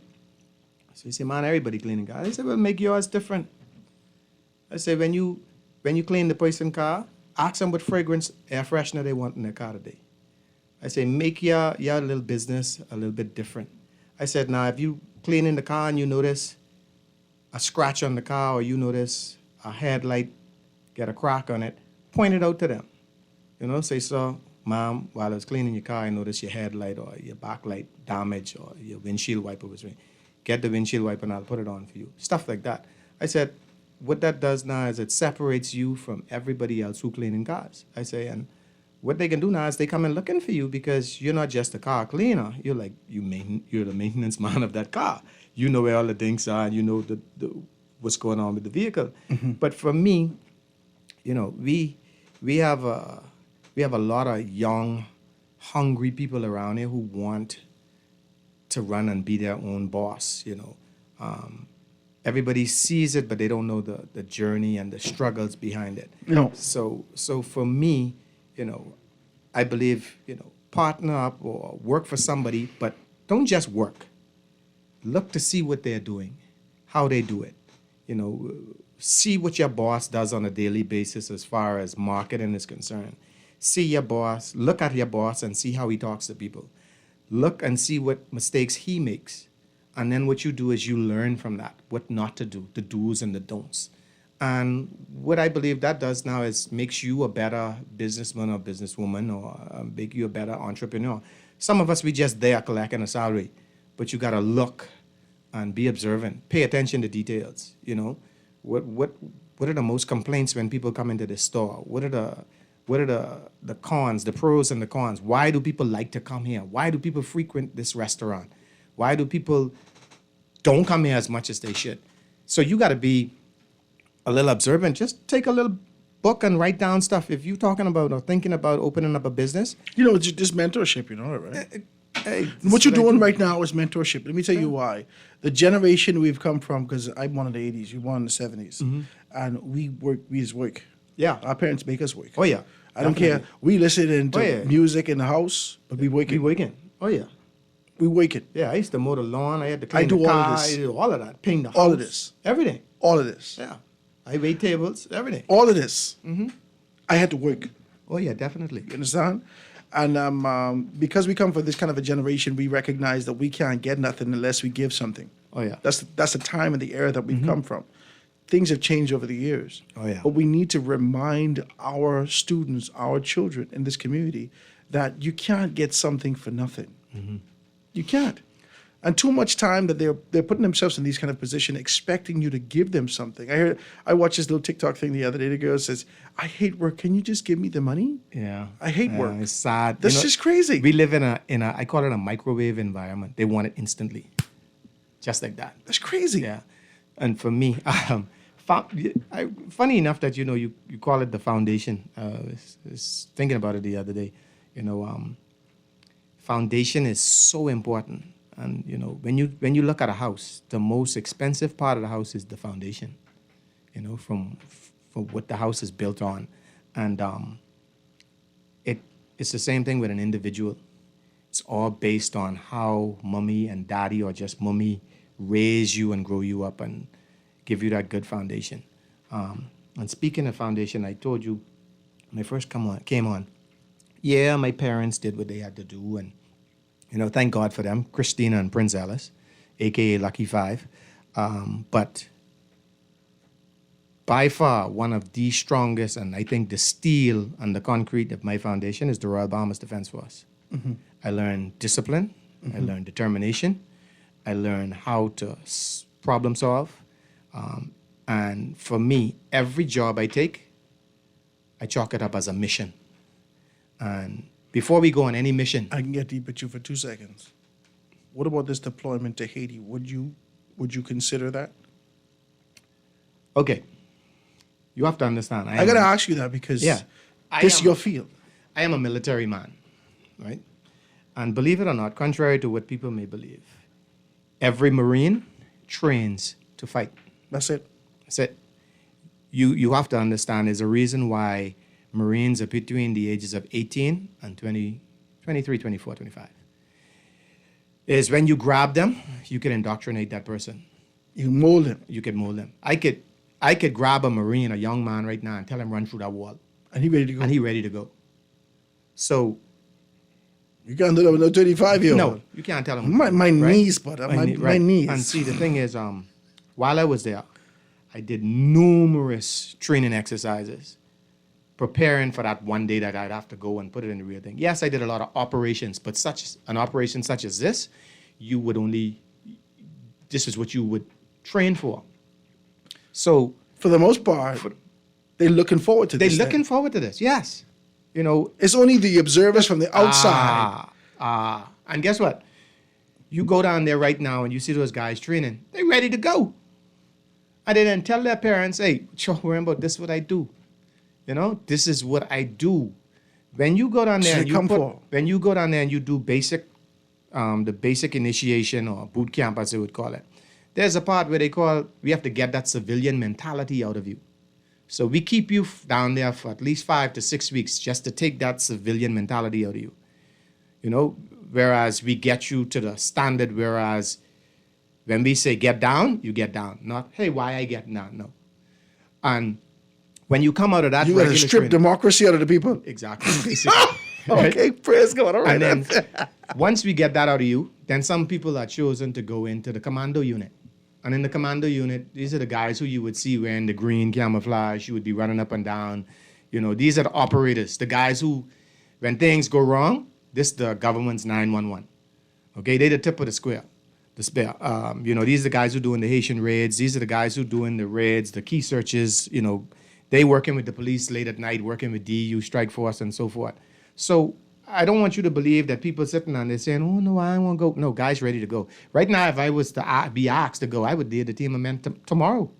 So he said, man, everybody cleaning cars. I said, well, make yours different. I said, when you clean the person car, ask them what fragrance air freshener they want in their car today. I say, make your little business a little bit different. I said, now, if you clean in the car and you notice a scratch on the car or you notice a headlight get a crack on it, point it out to them. Say, so, Mom, while I was cleaning your car, I noticed your headlight or your backlight damaged or your windshield wiper was ringing. Get the windshield wiper and I'll put it on for you. Stuff like that. I said, what that does now is it separates you from everybody else who cleaning cars. I say, and what they can do now is they come in looking for you because you're not just a car cleaner. You're like, you're the maintenance man of that car. You know where all the things are and you know what's going on with the vehicle. Mm-hmm. But for me, we have a lot of young, hungry people around here who want to run and be their own boss, Everybody sees it, but they don't know the journey and the struggles behind it. No. So for me, I believe, partner up or work for somebody, but don't just work. Look to see what they're doing, how they do it. See what your boss does on a daily basis as far as marketing is concerned. See your boss, look at your boss and see how he talks to people. Look and see what mistakes he makes. And then what you do is you learn from that, what not to do, the do's and the don'ts. And what I believe that does now is makes you a better businessman or businesswoman or make you a better entrepreneur. Some of us, we just there collecting a salary, but you got to look and be observant, pay attention to details, What are the most complaints when people come into the store? What are the cons, the pros and the cons? Why do people like to come here? Why do people frequent this restaurant? Why do people don't come here as much as they should? So you got to be a little observant. Just take a little book and write down stuff. If you're talking about or thinking about opening up a business. It's just mentorship, right? What you're doing right now is mentorship. Let me tell you why. The generation we've come from, because I'm one of the 80s, you're one of the 70s, mm-hmm. and we just work. Yeah. Our parents make us work. Oh, yeah. I don't care. We listen to music in the house, but we working. We working. Oh, yeah. We working. Yeah, I used to mow the lawn. I had to clean the car. All of this. I do all of that. Paint the house. All of this. Everything. All of this. Yeah. I wait tables. Everything. All of this. Mm-hmm. I had to work. Oh, yeah, definitely. You understand? And because we come from this kind of a generation, we recognize that we can't get nothing unless we give something. Oh, yeah. That's the time and the era that we've come from. Things have changed over the years. Oh, yeah. But we need to remind our students, our children in this community, that you can't get something for nothing. Mm-hmm. You can't. And too much time that they're putting themselves in these kind of position, expecting you to give them something. I watched this little TikTok thing the other day. The girl says, "I hate work. Can you just give me the money?" Yeah. I hate work. It's sad. That's just crazy. We live in a I call it a microwave environment. They want it instantly, just like that. That's crazy. Yeah. And for me, funny enough that you call it the foundation. I was thinking about it the other day. Foundation is so important. And when you look at a house, the most expensive part of the house is the foundation. From what the house is built on, and it it's the same thing with an individual. It's all based on how mommy and daddy, or just mommy, raise you and grow you up and give you that good foundation. And speaking of foundation, I told you when I first came on, yeah, my parents did what they had to do, and thank God for them, Christina and Prince Ellis, aka Lucky Five. But by far, one of the strongest, and I think the steel and the concrete of my foundation is the Royal Bahamas Defense Force. Mm-hmm. I learned discipline. I learned determination. I learned how to problem solve. And for me, every job I take, I chalk it up as a mission. And before we go on any mission, I can get deep with you for 2 seconds. What about this deployment to Haiti? Would you consider that? Okay. You have to understand. I got to ask you that because this is your field. I am a military man, right? And believe it or not, contrary to what people may believe, every Marine trains to fight. That's it. That's it. You have to understand there's a reason why Marines are between the ages of 18 and 20, 23, 24, 25. Is when you grab them, you can indoctrinate that person. You mold them. You can mold them. I could grab a Marine, a young man right now, and tell him run through that wall. And he ready to go. And he ready to go. So you can't do that with no 25-year-old. No, you can't tell him. My knees, brother. My knees. And see, the thing is, while I was there, I did numerous training exercises, preparing for that one day that I'd have to go and put it in the real thing. Yes, I did a lot of operations, but such an operation such as this, this is what you would train for. So for the most part, they're looking forward to this. They're looking forward to this, yes. It's only the observers from the outside. And guess what? You go down there right now and you see those guys training. They're ready to go. And they then tell their parents, hey, remember, this is what I do. This is what I do. When you go down there and you do basic, the basic initiation or boot camp, as they would call it, there's a part where we have to get that civilian mentality out of you. So we keep you down there for at least 5 to 6 weeks just to take that civilian mentality out of you. Whereas we get you to the standard, whereas when we say get down, you get down. Not, hey, why I get down? No. And when you come out of that, you got to strip democracy out of the people. Exactly. Okay, praise God. All right. And then once we get that out of you, then some people are chosen to go into the commando unit. And in the commando unit, these are the guys who you would see wearing the green camouflage. You would be running up and down. These are the operators, the guys who, when things go wrong, this is the government's 911. Okay, they're the tip of the spear. These are the guys who are doing the Haitian raids. These are the guys who are doing the raids, the key searches. They working with the police late at night, working with DU, Strike Force, and so forth. So I don't want you to believe that people sitting on there saying, oh, no, I don't want to go. No, guys ready to go. Right now, if I was to be asked to go, I would lead the team of men tomorrow.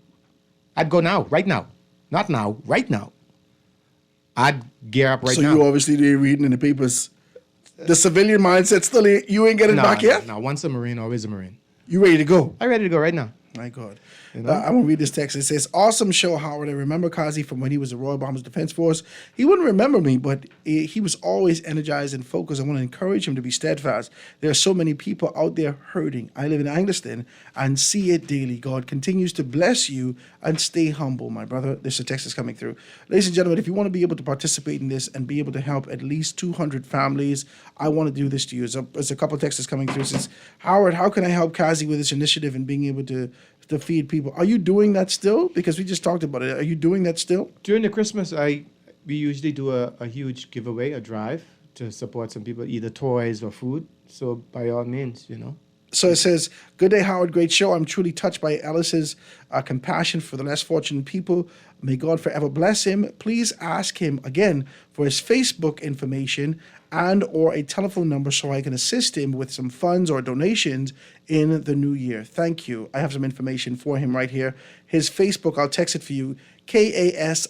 I'd go now, right now. Not now, right now. I'd gear up right now. So you obviously did reading in the papers. The civilian mindset still, you ain't getting back yet? No, once a Marine, always a Marine. You ready to go? I'm ready to go right now. My God. I'm going to read this text. It says, awesome show, Howard. I remember Kazi from when he was the Royal Bahamas Defense Force. He wouldn't remember me, but he was always energized and focused. I want to encourage him to be steadfast. There are so many people out there hurting. I live in Angleton and see it daily. God continues to bless you and stay humble, my brother. There's a text that's coming through. Ladies and gentlemen, if you want to be able to participate in this and be able to help at least 200 families, I want to do this to you. There's a couple of texts that's coming through. It says, Howard, how can I help Kazi with this initiative and being able to feed people? Are you doing that still? Because we just talked about it. Are you doing that still? During the Christmas, we usually do a huge giveaway, a drive to support some people, either toys or food. So by all means, So it says, good day, Howard. Great show. I'm truly touched by Ellis's compassion for the less fortunate people. May God forever bless him. Please ask him again for his Facebook information and or a telephone number so I can assist him with some funds or donations in the new year. Thank you. I have some information for him right here. His Facebook, I'll text it for you, KASIMU,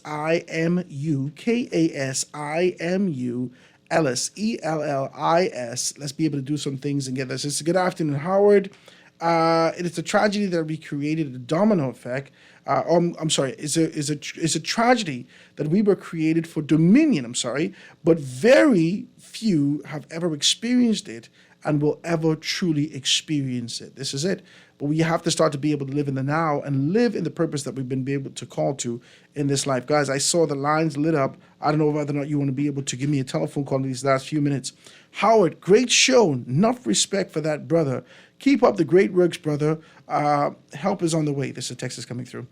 Ellis, ELLIS. Let's be able to do some things and get this. It's good afternoon, Howard. It is a tragedy that we created a domino effect. It's a tragedy that we were created for dominion. But very few have ever experienced it and will ever truly experience it. This is it. But we have to start to be able to live in the now and live in the purpose that we've been able to call to in this life. Guys, I saw the lines lit up. I don't know whether or not you want to be able to give me a telephone call in these last few minutes. Howard, great show. Enough respect for that brother. Keep up the great works, brother. Help is on the way. This is a text that's coming through.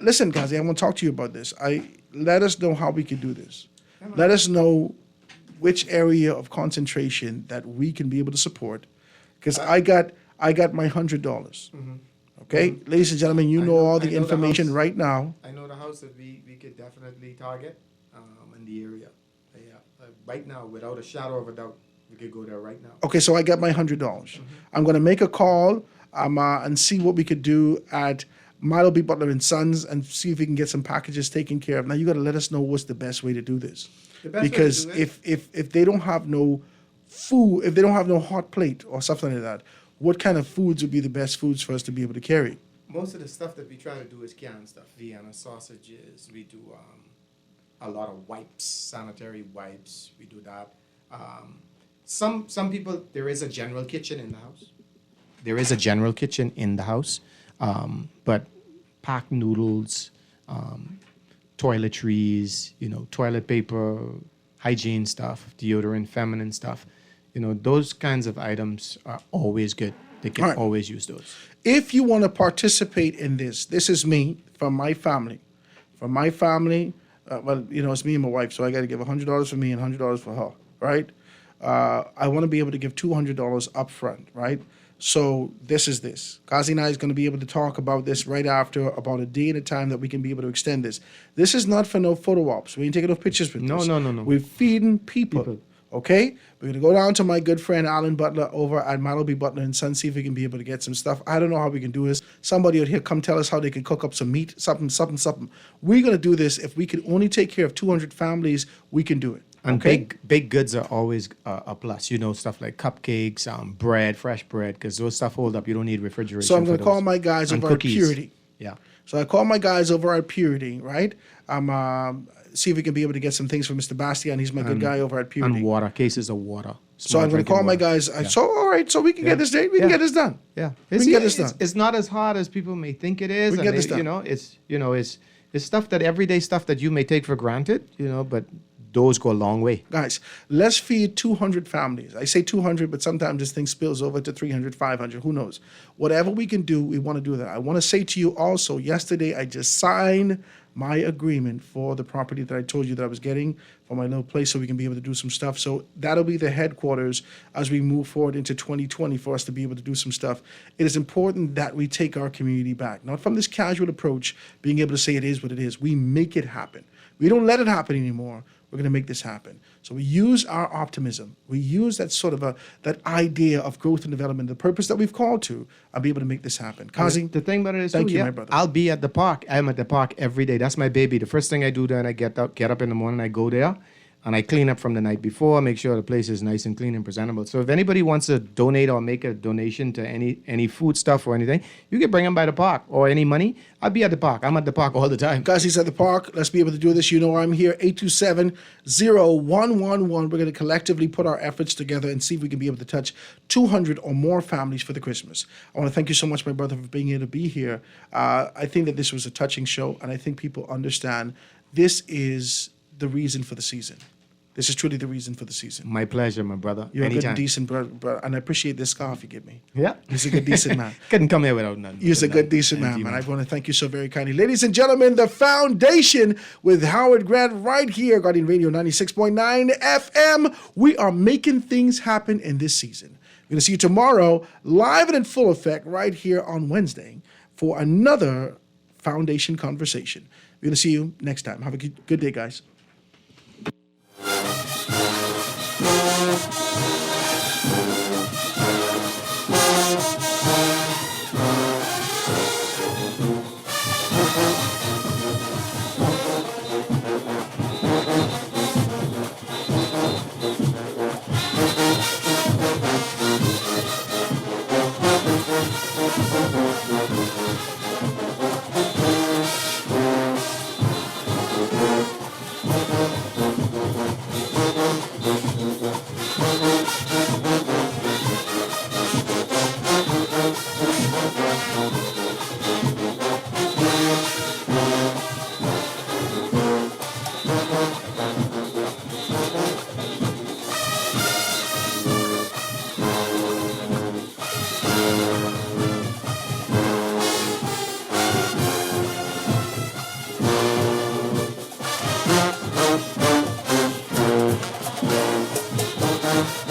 Listen, guys, I want to talk to you about this. Let us know how we can do this. Let us know which area of concentration that we can be able to support. Because I got my $100. Okay, ladies and gentlemen, you know all the information right now. I know the house that we could definitely target in the area. Right now, without a shadow of a doubt, we could go there right now. Okay, so I got my $100. I'm going to make a call and see what we could do at Milo B. Butler and Sons and see if we can get some packages taken care of. Now, you got to let us know what's the best way to do this. Because if they don't have no food, if they don't have no hot plate or something like that, what kind of foods would be the best foods for us to be able to carry? Most of the stuff that we try to do is canned stuff. Vienna sausages. We do a lot of wipes, sanitary wipes. We do that. Some people, there is a general kitchen in the house. But packed noodles, toiletries, toilet paper, hygiene stuff, deodorant, feminine stuff. Those kinds of items are always good. They can always use those. If you want to participate in this is me from my family. It's me and my wife, so I got to give $100 for me and $100 for her, right? I want to be able to give $200 up front, right? So this is this. Kazi and I is going to be able to talk about this right after, about a day and a time that we can be able to extend this. This is not for no photo ops. We ain't taking no pictures with this. No. We're feeding people. Okay? We're going to go down to my good friend Alan Butler over at Milo B. Butler and Sons, see if we can be able to get some stuff. I don't know how we can do this. Somebody out here come tell us how they can cook up some meat, something. We're going to do this. If we can only take care of 200 families, we can do it. And okay? baked goods are always a plus. Stuff like cupcakes, bread, fresh bread, because those stuff hold up. You don't need refrigeration. So I'm going to call my guys over at Purity. Yeah. So I call my guys over at Purity, right? See if we can be able to get some things for Mr. Bastian. He's my good guy over at Purity. And water, cases of water. So I'm going to call my guys. Yeah. So all right, so we can get this done. We can get this done. Yeah, we can get this done. It's not as hard as people may think it is. We can get this done. It's stuff that everyday stuff that you may take for granted. But those go a long way. Guys, let's feed 200 families. I say 200, but sometimes this thing spills over to 300, 500. Who knows? Whatever we can do, we want to do that. I want to say to you also, yesterday I just signed my agreement for the property that I told you that I was getting for my little place so we can be able to do some stuff. So that'll be the headquarters as we move forward into 2020 for us to be able to do some stuff. It is important that we take our community back, not from this casual approach, being able to say it is what it is. We make it happen. We don't let it happen anymore. We're going to make this happen. So we use our optimism. We use that sort of that idea of growth and development, the purpose that we've called to, and be able to make this happen. Kazi, the thing about it is, thank you, my brother. I'll be at the park. I'm at the park every day. That's my baby. The first thing I do then I get up in the morning, I go there, and I clean up from the night before, make sure the place is nice and clean and presentable. So if anybody wants to donate or make a donation to any food stuff or anything, you can bring them by the park or any money. I'll be at the park. I'm at the park all the time. Guys, he's at the park. Let's be able to do this. You know I'm here, 827-0111. We're going to collectively put our efforts together and see if we can be able to touch 200 or more families for the Christmas. I want to thank you so much, my brother, for being able to be here. I think that this was a touching show, and I think people understand this is the reason for the season. This is truly the reason for the season. My pleasure, my brother. You're Anytime. a good and decent brother, and I appreciate this scarf you give me. Yeah. You're a good, decent man. Couldn't come here without none. You're a good, decent man, man. I want to thank you so very kindly. Ladies and gentlemen, The Foundation with Howard Grant right here, Guardian Radio 96.9 FM. We are making things happen in this season. We're going to see you tomorrow, live and in full effect, right here on Wednesday for another Foundation conversation. We're going to see you next time. Have a good day, guys. Bye.